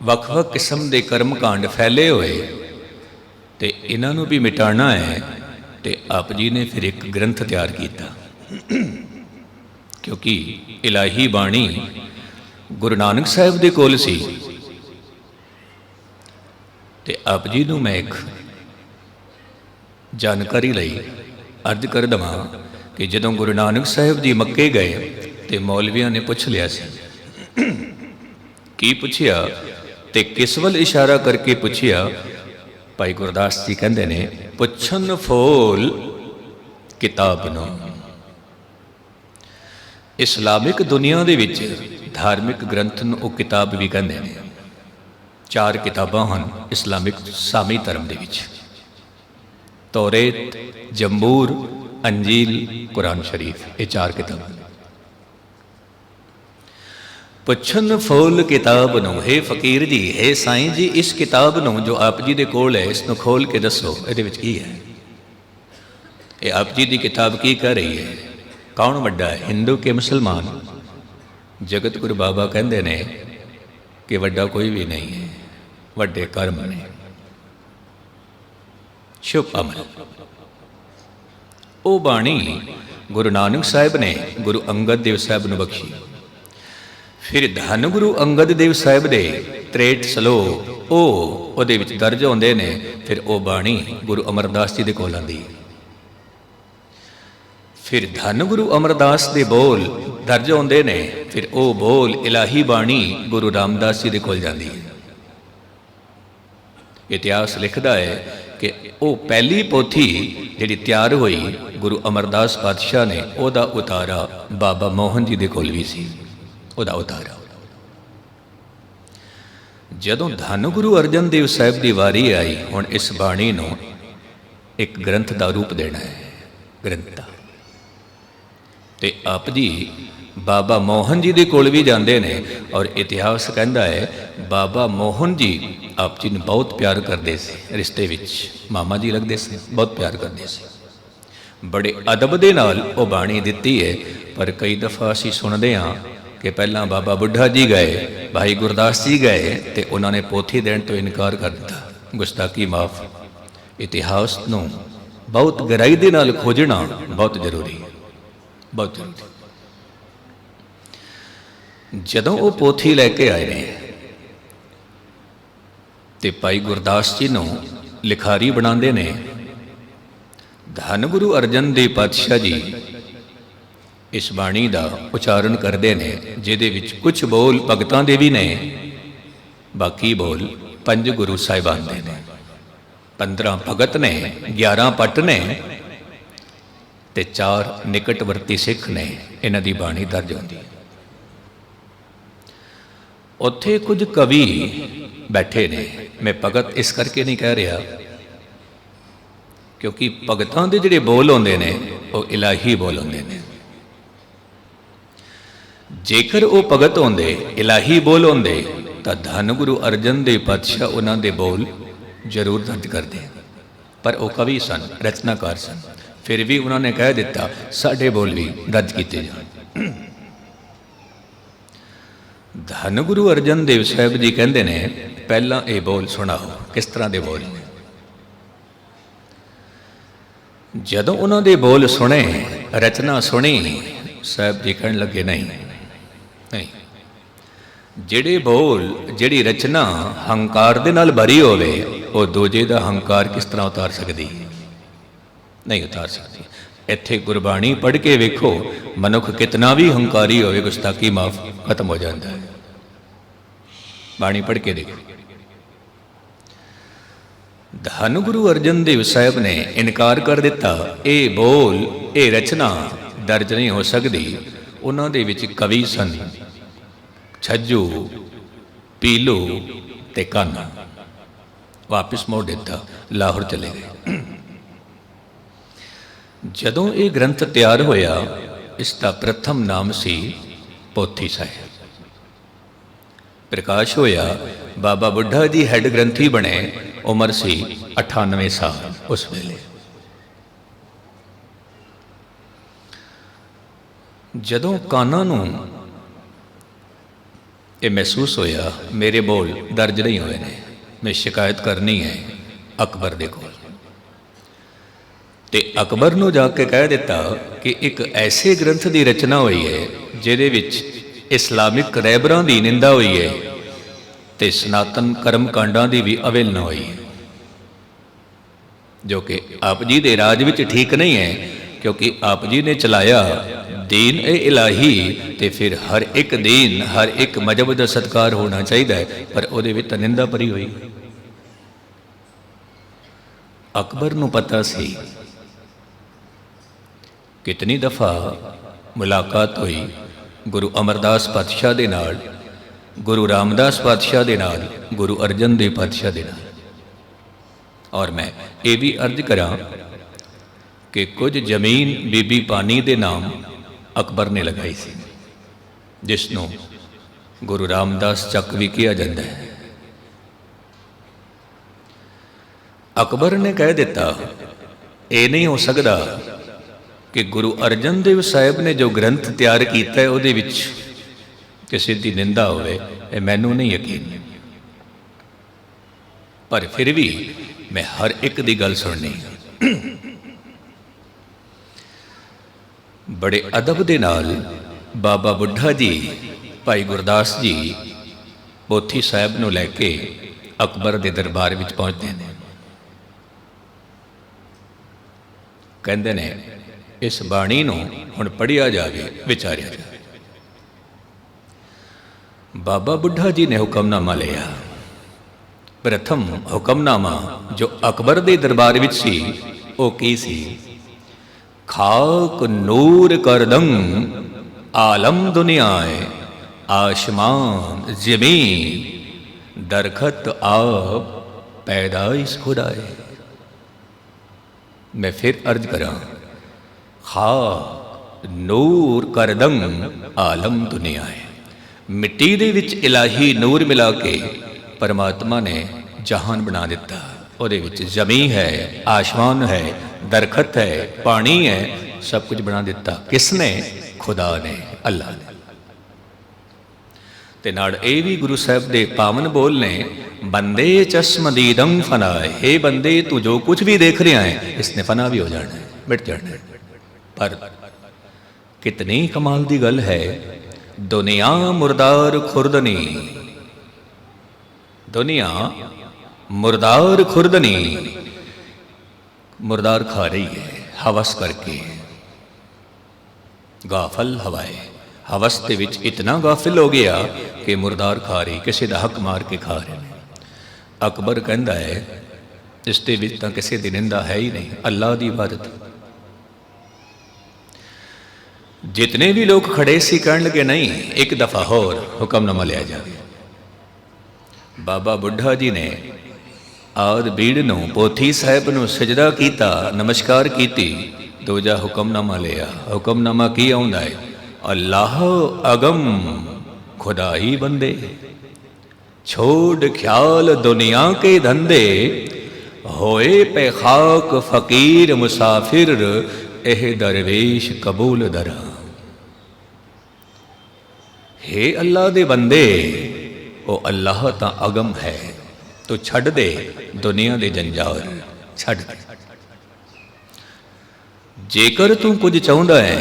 ਵੱਖ-ਵੱਖ ਕਿਸਮ ਦੇ ਕਰਮ ਕਾਂਡ ਫੈਲੇ ਹੋਏ, ਤੇ ਇਹਨਾਂ ਨੂੰ ਵੀ ਮਿਟਾਉਣਾ ਹੈ। ਤੇ ਆਪ ਜੀ ਨੇ ਫਿਰ ਇੱਕ ਗ੍ਰੰਥ ਤਿਆਰ ਕੀਤਾ, ਕਿਉਂਕਿ ਇਲਾਹੀ ਬਾਣੀ ਗੁਰੂ ਨਾਨਕ ਸਾਹਿਬ ਦੇ ਕੋਲ ਸੀ। ਤੇ ਆਪ ਜੀ ਨੂੰ ਮੈਂ ਇੱਕ ਜਾਣਕਾਰੀ ਲਈ ਅਰਜ਼ ਕਰ ਦੇਵਾਂ ਕਿ ਜਦੋਂ ਗੁਰੂ ਨਾਨਕ ਸਾਹਿਬ ਜੀ ਮੱਕੇ ਗਏ ਤੇ ਮੌਲਵੀਆਂ ਨੇ ਪੁੱਛ ਲਿਆ ਸੀ। ਕੀ ਪੁੱਛਿਆ ਤੇ ਕਿਸ ਵੱਲ ਇਸ਼ਾਰਾ ਕਰਕੇ ਪੁੱਛਿਆ? ਭਾਈ ਗੁਰਦਾਸ ਜੀ ਕਹਿੰਦੇ ਨੇ, ਪੁੱਛਣ ਫੋਲ ਕਿਤਾਬ ਨੂੰ। ਇਸਲਾਮਿਕ ਦੁਨੀਆ ਦੇ ਵਿੱਚ ਧਾਰਮਿਕ ਗ੍ਰੰਥ ਨੂੰ ਉਹ ਕਿਤਾਬ ਵੀ ਕਹਿੰਦੇ ਨੇ। 4 ਕਿਤਾਬਾਂ ਹਨ ਇਸਲਾਮਿਕ ਸਾਮੀ ਧਰਮ ਦੇ ਵਿੱਚ, ਤੌਰੇਤ, ਜੰਬੂਰ, ਅੰਜੀਲ, ਕੁਰਾਨ ਸ਼ਰੀਫ। ਇਹ 4 ਕਿਤਾਬਾਂ। ਪੁੱਛਣ ਫੋਲ ਕਿਤਾਬ ਨੂੰ, ਹੈ ਫਕੀਰ ਜੀ, ਹੈ ਸਾਈਂ ਜੀ, ਇਸ ਕਿਤਾਬ ਨੂੰ ਜੋ ਆਪ ਜੀ ਦੇ ਕੋਲ ਹੈ, ਇਸ ਨੂੰ ਖੋਲ ਕੇ ਦੱਸੋ, ਇਹਦੇ ਵਿੱਚ ਕੀ ਹੈ? ਇਹ ਆਪ ਜੀ ਦੀ ਕਿਤਾਬ ਕੀ ਕਹਿ ਰਹੀ ਹੈ? ਕੌਣ ਵੱਡਾ ਹੈ, ਹਿੰਦੂ ਕਿ ਮੁਸਲਮਾਨ? ਜਗਤ ਗੁਰੂ ਬਾਬਾ ਕਹਿੰਦੇ ਨੇ ਕਿ ਵੱਡਾ ਕੋਈ ਵੀ ਨਹੀਂ ਹੈ, ਵੱਡੇ ਕਰਮ ਨੇ, ਸ਼ੁਭ ਅਮਲ। ਉਹ ਬਾਣੀ ਗੁਰੂ ਨਾਨਕ ਸਾਹਿਬ ਨੇ ਗੁਰੂ ਅੰਗਦ ਦੇਵ ਸਾਹਿਬ ਨੂੰ ਬਖਸ਼ੀ। ਫਿਰ ਧੰਨ ਗੁਰੂ ਅੰਗਦ ਦੇਵ ਸਾਹਿਬ ਦੇ 63 ਸਲੋਕ ਉਹਦੇ ਵਿੱਚ ਦਰਜ ਹੁੰਦੇ ਨੇ। ਫਿਰ ਉਹ ਬਾਣੀ ਗੁਰੂ ਅਮਰਦਾਸ ਜੀ ਦੇ ਕੋਲ ਆਉਂਦੀ। ਫਿਰ ਧੰਨ ਗੁਰੂ ਅਮਰਦਾਸ ਦੇ ਬੋਲ ਦਰਜ ਹੁੰਦੇ ਨੇ। ਫਿਰ ਉਹ ਬੋਲ ਇਲਾਹੀ ਬਾਣੀ ਗੁਰੂ ਰਾਮਦਾਸ ਜੀ ਦੇ ਕੋਲ ਜਾਂਦੀ ਹੈ। ਇਤਿਹਾਸ ਲਿਖਦਾ ਹੈ ਕਿ ਉਹ ਪਹਿਲੀ ਪੋਥੀ ਜਿਹੜੀ ਤਿਆਰ ਹੋਈ ਗੁਰੂ ਅਮਰਦਾਸ ਪਾਤਸ਼ਾਹ ਨੇ, ਉਹਦਾ ਉਤਾਰਾ ਬਾਬਾ ਮੋਹਨ ਜੀ ਦੇ ਕੋਲ ਵੀ ਸੀ। ਉਹਦਾ ਉਤਾਰਾ ਜਦੋਂ ਧੰਨ ਗੁਰੂ ਅਰਜਨ ਦੇਵ ਸਾਹਿਬ ਦੀ ਵਾਰੀ ਆਈ, ਹੁਣ ਇਸ ਬਾਣੀ ਨੂੰ ਇੱਕ ਗ੍ਰੰਥ ਦਾ ਰੂਪ ਦੇਣਾ ਹੈ, ਗ੍ਰੰਥ ਦਾ। ਤੇ ਆਪ ਜੀ ਬਾਬਾ ਮੋਹਨ ਜੀ ਦੇ ਕੋਲ ਵੀ ਜਾਂਦੇ ਨੇ। ਔਰ ਇਤਿਹਾਸ ਕਹਿੰਦਾ ਹੈ ਬਾਬਾ ਮੋਹਨ ਜੀ ਆਪ ਜੀ ਨੂੰ ਬਹੁਤ ਪਿਆਰ ਕਰਦੇ ਸੀ, ਰਿਸ਼ਤੇ ਵਿੱਚ ਮਾਮਾ ਜੀ ਲੱਗਦੇ ਸੀ, ਬਹੁਤ ਪਿਆਰ ਕਰਦੇ ਸੀ। ਬੜੇ ਅਦਬ ਦੇ ਨਾਲ ਉਹ ਬਾਣੀ ਦਿੱਤੀ ਹੈ। ਪਰ ਕਈ ਦਫਾ ਅਸੀਂ ਸੁਣਦੇ ਹਾਂ ਕਿ ਪਹਿਲਾਂ ਬਾਬਾ ਬੁੱਢਾ ਜੀ ਗਏ, ਭਾਈ ਗੁਰਦਾਸ ਜੀ ਗਏ, ਤੇ ਉਹਨਾਂ ਨੇ ਪੋਥੀ ਦੇਣ ਤੋਂ ਇਨਕਾਰ ਕਰ ਦਿੱਤਾ। ਗੁਸਤਾਖੀ ਮਾਫ। ਇਤਿਹਾਸ ਨੂੰ ਬਹੁਤ ਗਹਿਰਾਈ ਦੇ ਨਾਲ ਖੋਜਣਾ ਬਹੁਤ ਜ਼ਰੂਰੀ ਹੈ, ਬਹੁਤ ਜ਼ਰੂਰੀ। ਜਦੋਂ ਉਹ ਪੋਥੀ ਲੈ ਕੇ ਆਏ ਨੇ ਤੇ ਭਾਈ ਗੁਰਦਾਸ ਜੀ ਨੂੰ ਲਿਖਾਰੀ ਬਣਾਉਂਦੇ ਨੇ। ਧੰਨ ਗੁਰੂ ਅਰਜਨ ਦੇਵ ਪਾਤਸ਼ਾਹ ਜੀ ਇਸ ਬਾਣੀ ਦਾ ਉਚਾਰਨ ਕਰਦੇ ਨੇ, ਜਿਹਦੇ ਵਿੱਚ ਕੁਝ ਬੋਲ ਭਗਤਾਂ ਦੇ ਵੀ ਨੇ, ਬਾਕੀ ਬੋਲ 5 ਗੁਰੂ ਸਾਹਿਬਾਨ ਦੇ ਨੇ। 15 ਭਗਤ ਨੇ, 11 ਪੱਟ ਨੇ ਤੇ 4 ਨਿਕਟਵਰਤੀ ਸਿੱਖ ਨੇ। ਇਹਨਾਂ ਦੀ ਬਾਣੀ ਦਰਜ ਹੁੰਦੀ ਹੈ। ਉੱਥੇ ਕੁਝ ਕਵੀ ਬੈਠੇ ਨੇ। ਮੈਂ ਭਗਤ ਇਸ ਕਰਕੇ ਨਹੀਂ ਕਹਿ ਰਿਹਾ ਕਿਉਂਕਿ ਭਗਤਾਂ ਦੇ ਜਿਹੜੇ ਬੋਲ ਹੁੰਦੇ ਨੇ ਉਹ ਇਲਾਹੀ ਬੋਲ ਹੁੰਦੇ ਨੇ। ਜੇਕਰ ਉਹ ਭਗਤ ਹੁੰਦੇ, ਇਲਾਹੀ ਬੋਲ ਹੁੰਦੇ, ਤਾਂ ਧੰਨ ਗੁਰੂ ਅਰਜਨ ਦੇਵ ਪਾਤਸ਼ਾਹ ਉਹਨਾਂ ਦੇ ਬੋਲ ਜ਼ਰੂਰ ਦਰਜ ਕਰਦੇ। ਪਰ ਉਹ ਕਵੀ ਸਨ, ਰਚਨਾਕਾਰ ਸਨ। फिर भी उन्होंने कह दिता साढ़े बोल भी दर्ज किए जाए। धन गुरु अर्जन देव साहब जी कहते ने पहला ये बोल सुनाओ। किस तरह के बोल? जदों उन्होंने बोल सुने, रचना सुनी, साहब जी कहन लगे नहीं नहीं, जिहड़े बोल जिहड़ी रचना हंकार दे नाल भरी होवे वो दूजे दा हंकार किस तरह उतार सकती? नहीं उतार सकती। इत्थे गुरबाणी पढ़ के वेखो, मनुख कितना भी हंकारी होवे गुस्ताखी माफ खत्म हो जाता है। बाणी पढ़ के देखो। धन गुरु अर्जन देव साहब ने इनकार कर दिता, ये बोल ये रचना दर्ज नहीं हो सकती। उन्हों दे विच कवि सन छज्जू, पीलू ते कान्हा। वापिस मोड़ दिता, लाहौर चले गए। जदों ये ग्रंथ तैयार होया, इसका प्रथम नाम सी पोथी साहिब। प्रकाश होया, बाबा बुढ़ा जी हैड ग्रंथी बने, उम्र सी 98 साल उस वेले। जदों कान्हा नूं ये महसूस होया मेरे बोल दर्ज नहीं होए ने, मैं शिकायत करनी है अकबर दे कोल, ते अकबर नूं जाके कह दिता कि एक ऐसे ग्रंथ की रचना हुई है जिहदे विच इस्लामिक रहबरां की निंदा हुई है ते सनातन कर्म कांडां की भी अवहेलना हुई है, जो कि आप जी के राज विच ठीक नहीं है, क्योंकि आप जी ने चलाया दीन ए इलाही, ते फिर हर एक दीन हर एक मजहब का सत्कार होना चाहिए, पर उहदे विच तां निंदा भरी हुई। अकबर नूं पता सी कितनी दफ़ा मुलाकात हुई गुरु अमरदास पातशाह दे नाल, गुरु रामदास पातशाह दे नाल, गुरु अर्जन देव पातशाह दे नाल। और मैं ये भी अर्ज करा कि कुछ जमीन बीबी पानी दे नाम अकबर ने लगाई सी, जिसनों गुरु रामदास चक भी किया जाता है। अकबर ने कह दिता ये नहीं हो सकता कि गुरु अर्जन देव साहब ने जो ग्रंथ तैयार किया है उहदे विच किसी की निंदा होवे, ये मैनू नहीं यकीन। पर फिर भी मैं हर एक की गल सुननी। बड़े अदब दे नाल बाबा बुढ़ा जी, भाई गुरदास जी पोथी साहब नूं लैके अकबर के दरबार विच पहुँचते हैं। कहते ने इस बाणी नूं हुण पढ़िया जाए, विचारिया जाए। बाबा बुढ़ा जी ने हुक्मनामा लिया। प्रथम हुक्मनामा जो अकबर के दरबार विच सी वो की सी? खाक नूर करदंग आलम दुनियाए, आसमान जमीन दरखत आप पैदाइश खुदाए। मैं फिर अर्ज करा, खाक नूर करदंग आलम दुनियाए। मिट्टी दे विच इलाही नूर मिला के परमात्मा ने जहान बना दिता। उहदे विच जमीन है, आसमान है, दरखत है, पानी है, सब कुछ बना दिता। किसने? खुदा ने, अल्लाह ने। ते नाल ये भी गुरु साहब दे पावन बोल ने, बंदे चश्मदीदम फनाए। हे बंदे तू जो कुछ भी देख रहा है इसने फना भी हो जाना है, मिट जाना है। पर कितनी कमाल दी गल है, दुनिया मुर्दार खुर्दनी, दुनिया मुर्दार खुर्दनी, मुर्दार खा रही है हवस करके। गाफल हवाए, हवस के विच इतना गाफिल हो गया कि मुर्दार खा रही, किसी का हक मार के खा रहे हैं। अकबर कहता है इसके विच तां किसी दी निंदा है ही नहीं, अल्लाह की इबादत। जितने भी लोग खड़े सी कहन लगे नहीं, एक दफा होर हुक्मनामा लिया जाए। बाबा बुढ़ा जी ने आद बीड़ नूं पोथी साहब नूं सजदा कीता, नमस्कार कीती, दूजा हुक्मनामा लिया। हुक्मनामा की आउंदा है? अल्लाह अगम खुदा ही बंदे, छोड़ ख्याल दुनिया के धंधे, होए पे खाक फकीर मुसाफिर एह दरवेश कबूल दरा। हे अल्लाह दे बंदे, ओ अल्लाह तां अगम है, तू छड़ दे दुनिया दे जंजाल, छड़ दे। जेकर तू कुछ चाहुंदा है,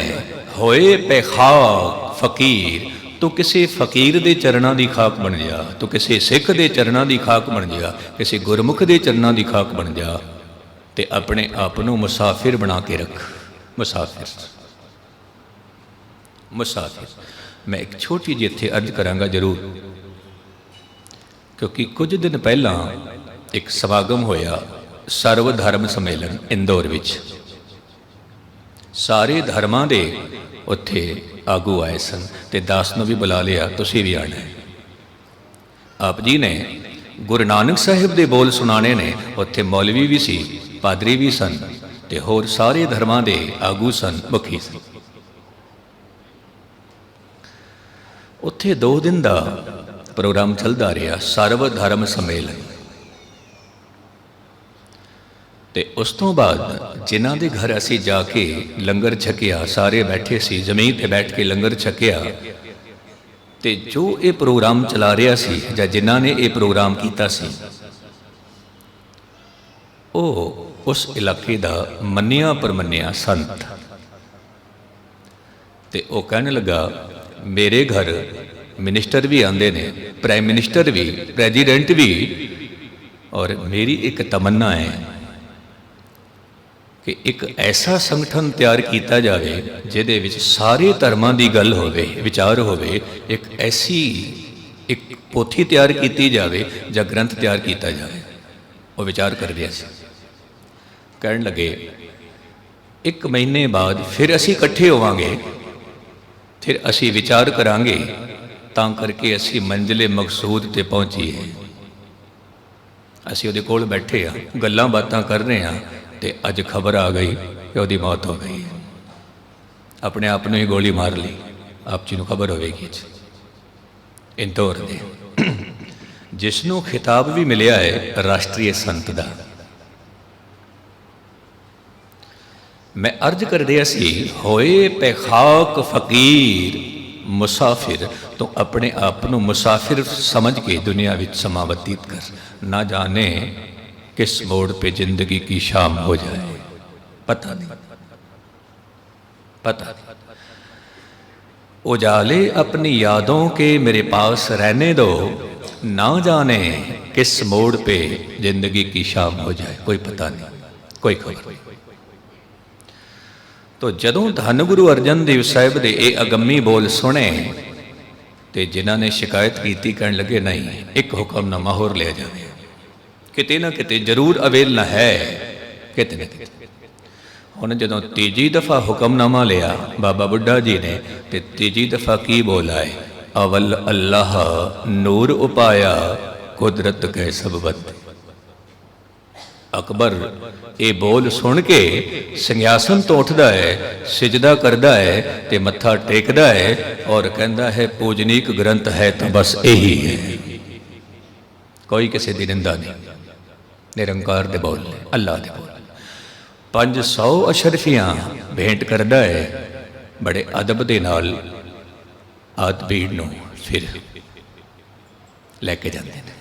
होए पे खाक फकीर, तू किसी फकीर दे चरणां दी खाक बन जा, तू किसी सिख दे चरणां दी खाक बन जा, किसी गुरमुख दे चरणां दी खाक बन जा, ते अपने आप नूं मुसाफिर बना के रख। मुसाफिर, मुसाफिर। मैं एक छोटी जी इत्थे अर्ज करांगा जरूर, क्योंकि कुछ दिन पहला एक समागम होया सर्व धर्म सम्मेलन इंदौर विच। सारे धर्मां दे उत्थे आगू आए सन ते दास नूं भी बुला लिया, तुसीं भी आना है। आप जी ने गुरु नानक साहिब दे बोल सुनाने ने। उत्थे मौलवी भी सी, पादरी भी सन ते होर सारे धर्मां दे आगू सन, मुखी सन। उत्थे 2 दिन का प्रोग्राम चलता रहा, सर्व धर्म सम्मेलन। ते उस तो बाद जिन्हां दे घर असी जाके लंगर छकिया, सारे बैठे सी जमीन ते बैठ के लंगर छकिया, ते जो ये प्रोग्राम चला रहा सी जां जिन्हां ने ये प्रोग्राम कीता सी, ओ उस इलाके दा मन्निया परमन्निया संत। ते ओ कहने लगा, मेरे घर मिनिस्टर भी आते हैं, प्राइम मिनिस्टर भी, प्रेजिडेंट भी, और मेरी एक तमन्ना है कि एक ऐसा संगठन तैयार किया जाए जिहदे विच सारे धर्मां दी गल होवे, विचार होवे। एक ऐसी एक पोथी तैयार की जाए जां ग्रंथ तैयार किया जाए। वो विचार कर रहा सी। कहण लगे, 1 महीने बाद फिर असी इकट्ठे होवांगे, फिर असी विचार करांगे, तां करके असी मंजिले मकसूद ते पहुंचीए। असी उहदे कोल बैठे हाँ, गल्लां बातां कर रहे हाँ, ते अज खबर आ गई कि उहदी मौत हो गई। अपने आप नूं ही गोली मार ली। आप जी नूं खबर होवेगी। इंदौर दे जिसनों खिताब भी मिलिया है राष्ट्रीय संत दा। मैं अर्ज कर रहा सी, होए पे खाक फकीर मुसाफिर, तो अपने आप को मुसाफिर समझ के दुनिया विच समा व्यतीत कर। ना जाने किस मोड़ पे जिंदगी की शाम हो जाए, पता नहीं, पता नहीं। उजाले अपनी यादों के मेरे पास रहने दो, ना जाने किस मोड़ पे जिंदगी की शाम हो जाए, कोई पता नहीं, कोई खबर नहीं। तो जदों धन गुरु अर्जन देव साहिब दे ये अगम्मी बोल सुने, तो जिन्हों ने शिकायत की, कहने लगे नहीं, एक हुक्मनामा होर लिया जाए, किते ना किते जरूर अवेलना है, किते ना किते। हुण जदों तीजी दफा हुक्मनामा लिया बाबा बुढ़ा जी ने, तो तीजी दफा की बोला है, अवल अल्लाह नूर उपाया कुदरत कै सब बद। अकबर ये बोल सुन के संघासन तो उठता है, सिजदा करता है, ते मत्था टेकदा है और कहता है पूजनीक ग्रंथ है तो बस यही है, कोई किसी की निंदा नहीं। निरंकार दे बोल, अल्लाह दे बोल। 500 अशरफियां भेंट करता है, बड़े अदब दे नाल आद भीड़ नूं फिर लैके जाते हैं।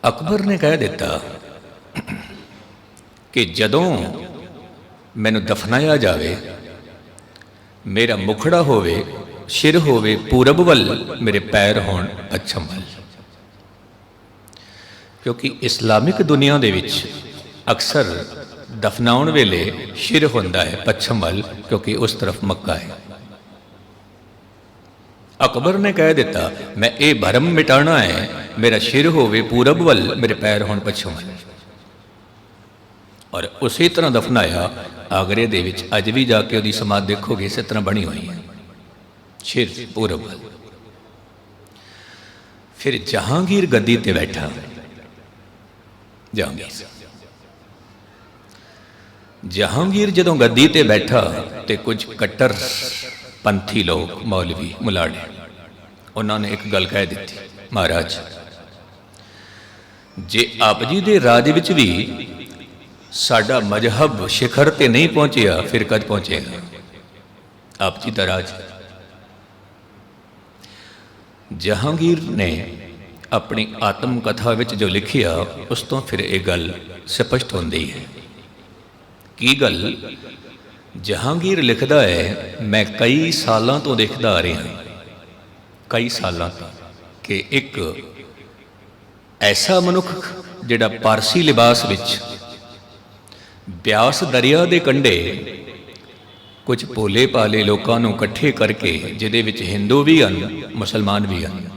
अकबर ने कह दिता कि जदों मैनू दफनाया जाए, मेरा मुखड़ा होवे, सिर होवे पूरब वल, मेरे पैर होण पच्छम वल। क्योंकि इस्लामिक दुनिया दे विच अक्सर दफनाउण वेले सिर होंदा है पच्छम वल, क्योंकि उस तरफ मक्का है। अकबर ने कह दिता, मैं ये भरम मिटाना है, मेरा सिर होवे पूरब वल, मेरे पैर होण पच्छम वल। और उसी तरह दफनाया। आगरे दे विच अज भी जाके उहदी समाध देखोगे, इस तरह बनी हुई है, सिर पूरब वल। फिर जहांगीर गद्दी ते बैठा, जहांगीर जदों गद्दी ते बैठा, तो कुछ कट्टर पंथी लोग, मौलवी मुलाड़े, उन्होंने एक गल कह दी, महाराज ਜੇ ਆਪ ਜੀ ਦੇ ਰਾਜ ਵਿੱਚ ਵੀ ਸਾਡਾ ਮਜ਼ਹਬ ਸਿਖਰ ਤੇ ਨਹੀਂ ਪਹੁੰਚਿਆ, ਫਿਰ ਕਦ ਪਹੁੰਚੇਗਾ? ਆਪ ਜੀ ਦਾ ਰਾਜ। ਜਹਾਂਗੀਰ ਨੇ ਆਪਣੀ ਆਤਮ ਕਥਾ ਵਿੱਚ ਜੋ ਲਿਖਿਆ, ਉਸ ਤੋਂ ਫਿਰ ਇਹ ਗੱਲ ਸਪਸ਼ਟ ਹੁੰਦੀ ਹੈ। ਕੀ ਗੱਲ? ਜਹਾਂਗੀਰ ਲਿਖਦਾ ਹੈ, ਮੈਂ ਕਈ ਸਾਲਾਂ ਤੋਂ ਦੇਖਦਾ ਆ ਰਿਹਾ, ਕਈ ਸਾਲਾਂ ਤੋਂ, ਕਿ ਇੱਕ ਐਸਾ ਮਨੁੱਖ ਜਿਹੜਾ ਪਾਰਸੀ ਲਿਬਾਸ ਵਿੱਚ ਬਿਆਸ ਦਰਿਆ ਦੇ ਕੰਢੇ ਕੁਝ ਭੋਲੇ ਭਾਲੇ ਲੋਕਾਂ ਨੂੰ ਇਕੱਠੇ ਕਰਕੇ, ਜਿਹਦੇ ਵਿੱਚ ਹਿੰਦੂ ਵੀ ਹਨ, ਮੁਸਲਮਾਨ ਵੀ ਹਨ,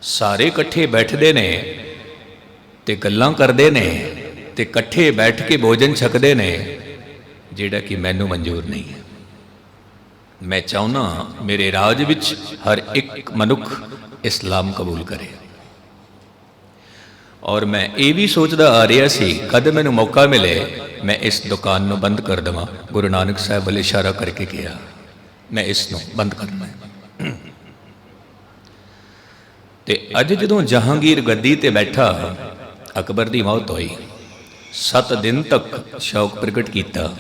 ਸਾਰੇ ਇਕੱਠੇ ਬੈਠਦੇ ਨੇ ਤੇ ਗੱਲਾਂ ਕਰਦੇ ਨੇ ਤੇ ਇਕੱਠੇ ਬੈਠ ਕੇ ਭੋਜਨ ਛਕਦੇ ਨੇ, ਜਿਹੜਾ ਕਿ ਮੈਨੂੰ ਮਨਜ਼ੂਰ ਨਹੀਂ ਹੈ। ਮੈਂ ਚਾਹੁੰਦਾ ਮੇਰੇ ਰਾਜ ਵਿੱਚ ਹਰ ਇੱਕ ਮਨੁੱਖ ਇਸਲਾਮ ਕਬੂਲ ਕਰੇ। ਔਰ ਮੈਂ ਇਹ ਵੀ ਸੋਚਦਾ ਆ ਰਿਹਾ ਸੀ, ਕਦ ਮੈਨੂੰ ਮੌਕਾ ਮਿਲੇ ਮੈਂ ਇਸ ਦੁਕਾਨ ਨੂੰ ਬੰਦ ਕਰ ਦੇਵਾਂ। ਗੁਰੂ ਨਾਨਕ ਸਾਹਿਬ ਵੱਲ ਇਸ਼ਾਰਾ ਕਰਕੇ ਕਿਹਾ, ਮੈਂ ਇਸ ਨੂੰ ਬੰਦ ਕਰਨਾ ਹੈ। ਤੇ ਅੱਜ ਜਦੋਂ ਜਹਾਂਗੀਰ ਗੱਦੀ ਤੇ ਬੈਠਾ, ਅਕਬਰ ਦੀ ਮੌਤ ਹੋਈ, 7 ਦਿਨ ਤੱਕ ਸ਼ੌਕ ਪ੍ਰਗਟ ਕੀਤਾ।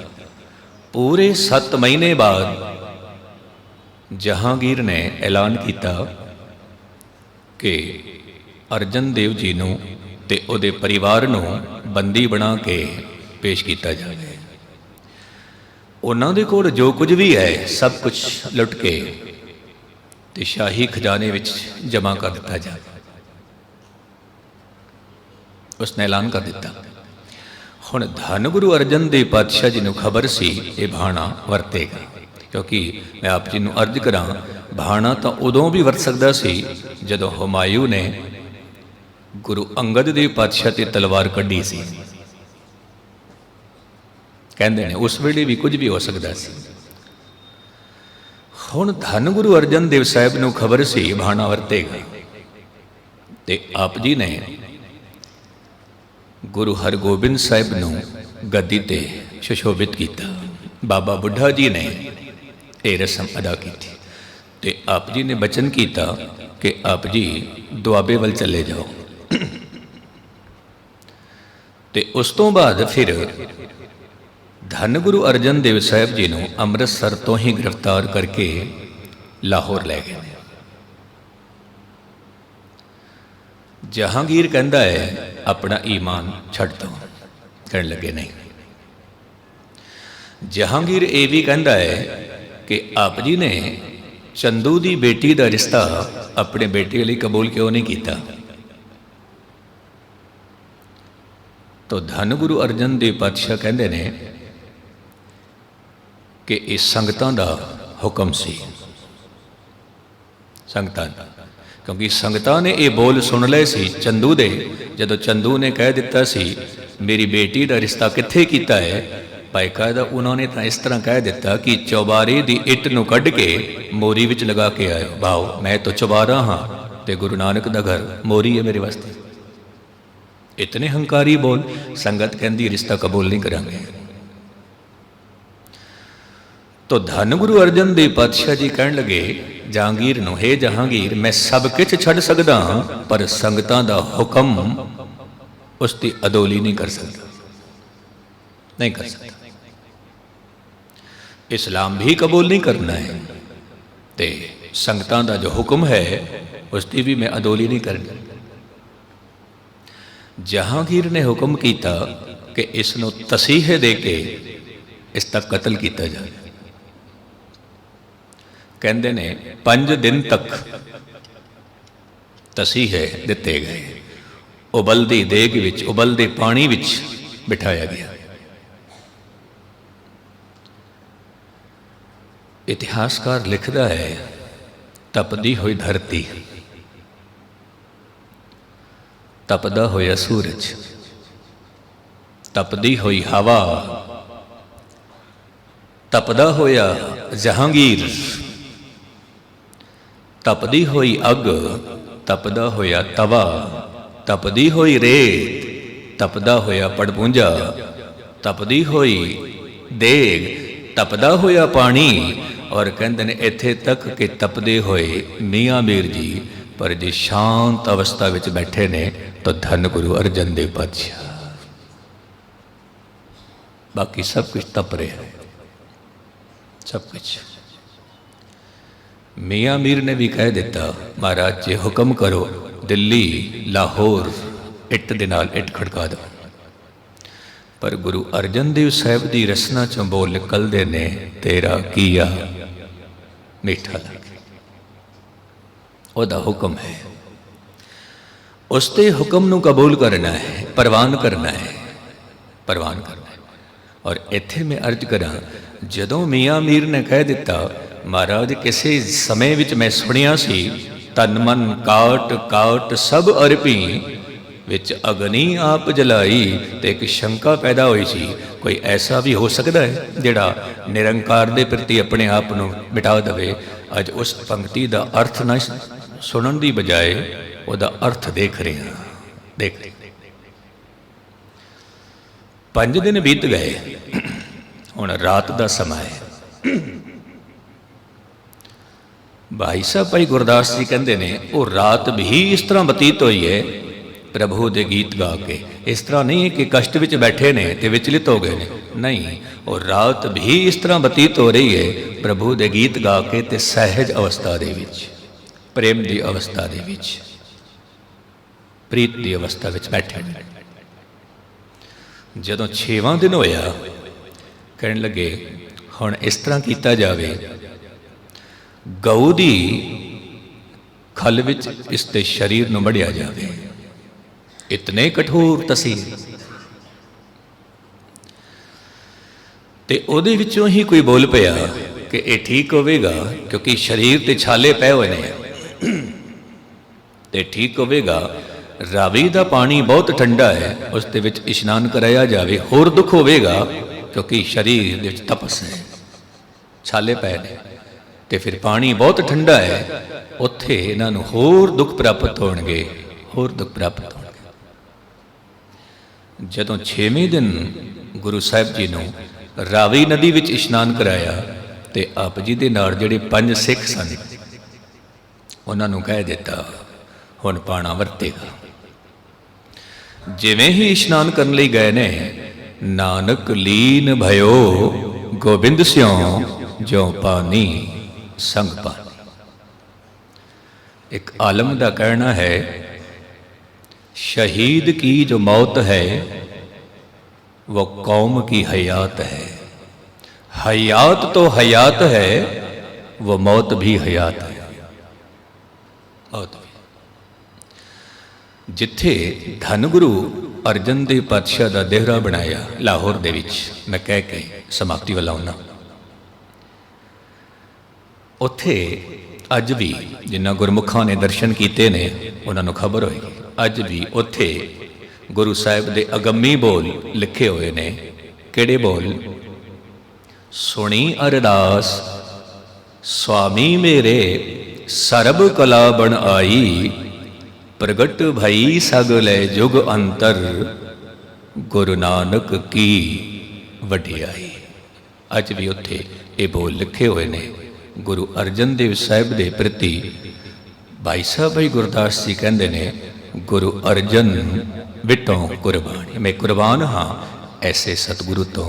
ਪੂਰੇ 7 ਮਹੀਨੇ ਬਾਅਦ ਜਹਾਂਗੀਰ ਨੇ ਐਲਾਨ ਕੀਤਾ ਕਿ ਅਰਜਨ ਦੇਵ ਜੀ ਨੂੰ ਤੇ ਉਹਦੇ ਪਰਿਵਾਰ ਨੂੰ ਬੰਦੀ ਬਣਾ ਕੇ ਪੇਸ਼ ਕੀਤਾ ਜਾਵੇ। ਉਹਨਾਂ ਦੇ ਕੋਲ ਜੋ ਕੁਝ ਵੀ ਹੈ ਸਭ ਕੁਝ ਲੁੱਟ ਕੇ ਤੇ ਸ਼ਾਹੀ ਖਜ਼ਾਨੇ ਵਿੱਚ ਜਮ੍ਹਾਂ ਕਰ ਦਿੱਤਾ ਜਾਵੇ। ਉਸਨੇ ਐਲਾਨ ਕਰ ਦਿੱਤਾ। ਹੁਣ ਧੰਨ ਗੁਰੂ ਅਰਜਨ ਦੇਵ ਪਾਤਸ਼ਾਹ ਜੀ ਨੂੰ ਖਬਰ ਸੀ ਇਹ ਭਾਣਾ ਵਰਤੇਗਾ, ਕਿਉਂਕਿ ਮੈਂ ਆਪ ਜੀ ਨੂੰ ਅਰਜ਼ ਕਰਾਂ, ਭਾਣਾ ਤਾਂ ਉਦੋਂ ਵੀ ਵਰਤ ਸਕਦਾ ਸੀ ਜਦੋਂ ਹੁਮਾਯੂੰ ਨੇ ਗੁਰੂ ਅੰਗਦ ਦੇਵ ਪਾਤਸ਼ਾਹ ਤੇ ਤਲਵਾਰ ਕੱਢੀ ਸੀ। ਕਹਿੰਦੇ ਨੇ ਉਸ ਵੇਲੇ ਵੀ ਕੁਝ ਵੀ ਹੋ ਸਕਦਾ ਸੀ। ਹੁਣ ਧੰਨ ਗੁਰੂ ਅਰਜਨ ਦੇਵ ਸਾਹਿਬ ਨੂੰ ਖਬਰ ਸੀ ਭਾਣਾ ਵਰਤੇਗਾ, ਤੇ ਆਪ ਜੀ ਨੇ ਗੁਰੂ ਹਰਗੋਬਿੰਦ ਸਾਹਿਬ ਨੂੰ ਗੱਦੀ ਤੇ ਸੁਸ਼ੋਭਿਤ ਕੀਤਾ। ਬਾਬਾ ਬੁੱਢਾ ਜੀ ਨੇ ਇਹ ਰਸਮ ਅਦਾ ਕੀਤੀ ਤੇ ਆਪ ਜੀ ਨੇ ਬਚਨ ਕੀਤਾ ਕਿ ਆਪ ਜੀ ਦੁਆਬੇ ਵੱਲ ਚਲੇ ਜਾਓ। ਤੇ ਉਸ ਤੋਂ ਬਾਅਦ ਫਿਰ ਧੰਨ ਗੁਰੂ ਅਰਜਨ ਦੇਵ ਸਾਹਿਬ ਜੀ ਨੂੰ ਅੰਮ੍ਰਿਤਸਰ ਤੋਂ ਹੀ ਗ੍ਰਿਫਤਾਰ ਕਰਕੇ ਲਾਹੌਰ ਲੈ ਗਏ। ਜਹਾਂਗੀਰ ਕਹਿੰਦਾ ਹੈ ਆਪਣਾ ਈਮਾਨ ਛੱਡ ਦੋ, ਕਹਿਣ ਲੱਗੇ ਨਹੀਂ। ਜਹਾਂਗੀਰ ਇਹ ਵੀ ਕਹਿੰਦਾ ਹੈ ਕਿ ਆਪ ਜੀ ਨੇ ਚੰਦੂ ਦੀ ਬੇਟੀ ਦਾ ਰਿਸ਼ਤਾ ਆਪਣੇ ਬੇਟੇ ਲਈ ਕਬੂਲ ਕਿਉਂ ਨਹੀਂ ਕੀਤਾ। ਤਾਂ ਧੰਨ ਗੁਰੂ ਅਰਜਨ ਦੇਵ ਪਾਤਸ਼ਾਹ ਕਹਿੰਦੇ ਨੇ ਕਿ ਇਹ ਸੰਗਤਾਂ ਦਾ ਹੁਕਮ ਸੀ, ਸੰਗਤਾਂ ਦਾ, ਕਿਉਂਕਿ ਸੰਗਤਾਂ ਨੇ ਇਹ ਬੋਲ ਸੁਣ ਲਏ ਸੀ ਚੰਦੂ ਦੇ। ਜਦੋਂ ਚੰਦੂ ਨੇ ਕਹਿ ਦਿੱਤਾ ਸੀ ਮੇਰੀ ਬੇਟੀ ਦਾ ਰਿਸ਼ਤਾ ਕਿੱਥੇ ਕੀਤਾ ਹੈ, ਬਾਕਾਇਦਾ ਉਹਨਾਂ ਨੇ ਤਾਂ ਇਸ ਤਰ੍ਹਾਂ ਕਹਿ ਦਿੱਤਾ ਕਿ ਚੌਬਾਰੇ ਦੀ ਇੱਟ ਨੂੰ ਕੱਢ ਕੇ ਮੋਰੀ ਵਿੱਚ ਲਗਾ ਕੇ ਆਇਓ। ਭਾਵ ਮੈਂ ਤਾਂ ਚੌਬਾਰਾ ਹਾਂ ਤੇ ਗੁਰੂ ਨਾਨਕ ਦਾ ਘਰ ਮੋਰੀ ਹੈ ਮੇਰੇ ਵਾਸਤੇ। ਇਤਨੇ ਹੰਕਾਰੀ ਬੋਲ। ਸੰਗਤ ਕਹਿੰਦੀ ਰਿਸ਼ਤਾ ਕਬੂਲ ਨਹੀਂ ਕਰਾਂਗੇ। ਤੋ ਧੰਨ ਗੁਰੂ ਅਰਜਨ ਦੇਵ ਪਾਤਸ਼ਾਹ ਜੀ ਕਹਿਣ ਲੱਗੇ ਜਹਾਂਗੀਰ ਨੂੰ, ਹੇ ਜਹਾਂਗੀਰ, ਮੈਂ ਸਭ ਕੁਝ ਛੱਡ ਸਕਦਾ ਹਾਂ ਪਰ ਸੰਗਤਾਂ ਦਾ ਹੁਕਮ ਉਸ ਦੀ ਅਦੋਲੀ ਨਹੀਂ ਕਰ ਸਕਦਾ, ਨਹੀਂ ਕਰ ਸਕਦਾ। ਇਸਲਾਮ ਵੀ ਕਬੂਲ ਨਹੀਂ ਕਰਨਾ ਹੈ ਤੇ ਸੰਗਤਾਂ ਦਾ ਜੋ ਹੁਕਮ ਹੈ ਉਸ ਦੀ ਵੀ ਮੈਂ ਅਦੋਲੀ ਨਹੀਂ ਕਰਨੀ। ਜਹਾਂਗੀਰ ਨੇ ਹੁਕਮ ਕੀਤਾ ਕਿ ਇਸ ਨੂੰ ਤਸੀਹੇ ਦੇ ਕੇ ਇਸ ਦਾ ਕਤਲ ਕੀਤਾ ਜਾਵੇ। ਕਹਿੰਦੇ ਨੇ 5 ਦਿਨ ਤੱਕ ਤਸੀਹੇ ਦਿੱਤੇ ਗਏ, ਉਬਲਦੀ ਦੇਗ ਵਿੱਚ, ਉਬਲਦੇ ਪਾਣੀ ਵਿੱਚ ਬਿਠਾਇਆ ਗਿਆ। ਇਤਿਹਾਸਕਾਰ ਲਿਖਦਾ ਹੈ ਤਪਦੀ ਹੋਈ ਧਰਤੀ, ਤਪਦਾ ਹੋਇਆ ਸੂਰਜ, ਤਪਦੀ ਹੋਈ ਹਵਾ, ਤਪਦਾ ਹੋਇਆ ਜਹਾਂਗੀਰ, ਤਪਦੀ ਹੋਈ ਅੱਗ, ਤਪਦਾ ਹੋਇਆ ਤਵਾ, ਤਪਦੀ ਹੋਈ ਰੇਤ, ਤਪਦਾ ਹੋਇਆ ਪੜਪੂੰਜਾ, ਤਪਦੀ ਹੋਈ ਦੇਗ, ਤਪਦਾ ਹੋਇਆ ਪਾਣੀ। ਔਰ ਕਹਿੰਦੇ ਨੇ ਇੱਥੇ ਤੱਕ ਕਿ ਤਪਦੇ ਹੋਏ ਮੀਆਂ ਮੀਰ ਜੀ पर जे शांत अवस्था विच बैठे ने तो धन गुरु अर्जन देव पातशाह। बाकी सब कुछ तप रहा है, सब कुछ। मियाँ मीर ने भी कह दिता, महाराज जे हुक्म करो दिल्ली लाहौर इट दे नाल इट खड़का दो। पर गुरु अर्जन देव साहब की रसना चों बोल निकलते ने, तेरा किया मीठा लगे। ओदा हुक्म है, उसते हुक्म नूं कबूल करना है, परवान करना है, परवान करना है। और इत्थे मैं अर्ज करा, जदों मियाँ मीर ने कह दिता, महाराज किसी समय विच मैं सुनिया सी, तन मन काट काट सब अरपी विच अग्नि आप जलाई। तो एक शंका पैदा हुई सी, कोई ऐसा भी हो सकता है जिहड़ा निरंकार के प्रति अपने आप को मिटा दे। अज उस पंक्ति का अर्थ न सुनने की बजाय उसका अर्थ देख रहे हैं, देख रहे। 5 दिन बीत गए, हुण रात का समय है। भाई साहब भाई गुरदास जी कहते हैं, वो रात भी इस तरह बतीत हुई है प्रभु के गीत गा के। इस तरह नहीं है कि कष्ट विच बैठे ने ते विचलित हो गए ने, नहीं। और रात भी इस तरह बतीत हो रही है प्रभु के गीत गा के ते सहज अवस्था दे विच, प्रेम की अवस्था दे विच, प्रीत की अवस्था विच बैठे। जदों 6वां दिन होया, कहने लगे हुण इस तरह किया जावे, गऊ दी खल विच इसके शरीर नूं मढ़िया जावे। इतने कठोर तसीर ते ओदे विचों ही कोई बोल पिया कि ये ठीक होवेगा, क्योंकि शरीर ते छाले पै हुए ने, ते ठीक होवेगा। रावी का पानी बहुत ठंडा है, उस दे विच इशनान कराया जावे। होर दुख होवेगा क्योंकि शरीर दे विच तपस है, छाले पै ने, ते फिर पानी बहुत ठंडा है, उत्थे इन्हां नूं होर दुख प्राप्त होणगे, होर दुख प्राप्त होणगे। जदों 6वें दिन गुरु साहिब जी नूं रावी नदी विच इशनान कराया, ते आप जी दे नाल जिहड़े 5 सिख सन उन्हां नूं कह दिता, हुण पाना वरतेगा। जिवें ही इशनान करन लई गए ने, नानक लीन भयो गोबिंद स्यों ज्यों पानी संग पानी। एक आलम का कहना है, शहीद की जो मौत है वो कौम की हयात है। हयात तो हयात है, वो मौत भी हयात है, मौत भी। जिथे धन गुरु अर्जन देव पातशाह का देहरा बनाया लाहौर दे विच, मैं कह के समाप्ति वाला आउना, उत्थे अज भी जिन्हां गुरमुखां ने दर्शन किए ने उन्होंने खबर होएगी, अज भी उत्थे गुरु साहिब दे अगम्मी बोल लिखे हुए ने। किहड़े बोल? सुनी अरदास स्वामी मेरे सरब कला बन आई, प्रगट भई सगले जुग अंतर गुरु नानक की वडियाई। अज भी उत्थे ये बोल लिखे हुए ने। गुरु अर्जन देव साहिब के प्रति भाई साहब भाई गुरदास जी कहते हैं, गुरु अर्जन विटों कुर्बानी, मैं कुर्बान हाँ ऐसे सतगुरु तो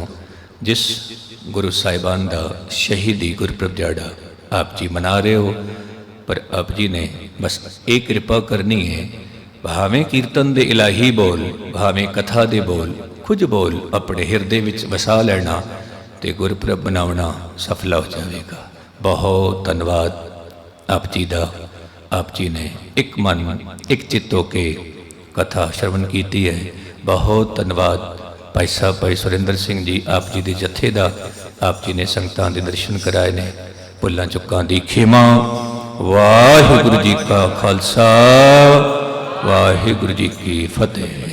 जिस गुरु साहिबान का शहीदी गुरपुरब दिहाड़ा आप जी मना रहे हो। पर आप जी ने बस एक कृपा करनी है, भावें कीर्तन दे इलाही बोल, भावें कथा दे बोल, कुछ बोल अपने हिरदे विच वसा लेना ते गुरपुरब मनावना सफल हो जाएगा। बहुत धन्यवाद आप जी का। आप जी ने एक मन एक चित्त होके कथा श्रवण की है। बहुत धन्यवाद भाई साहब भाई सुरेंद्र सिंह जी, आप जी के जत्थे का आप जी ने संगतां दे दर्शन कराए ने। भुल्लां चुक्कां दी खेमा। वाहिगुरु जी का खालसा, वाहिगुरु जी की फतेह।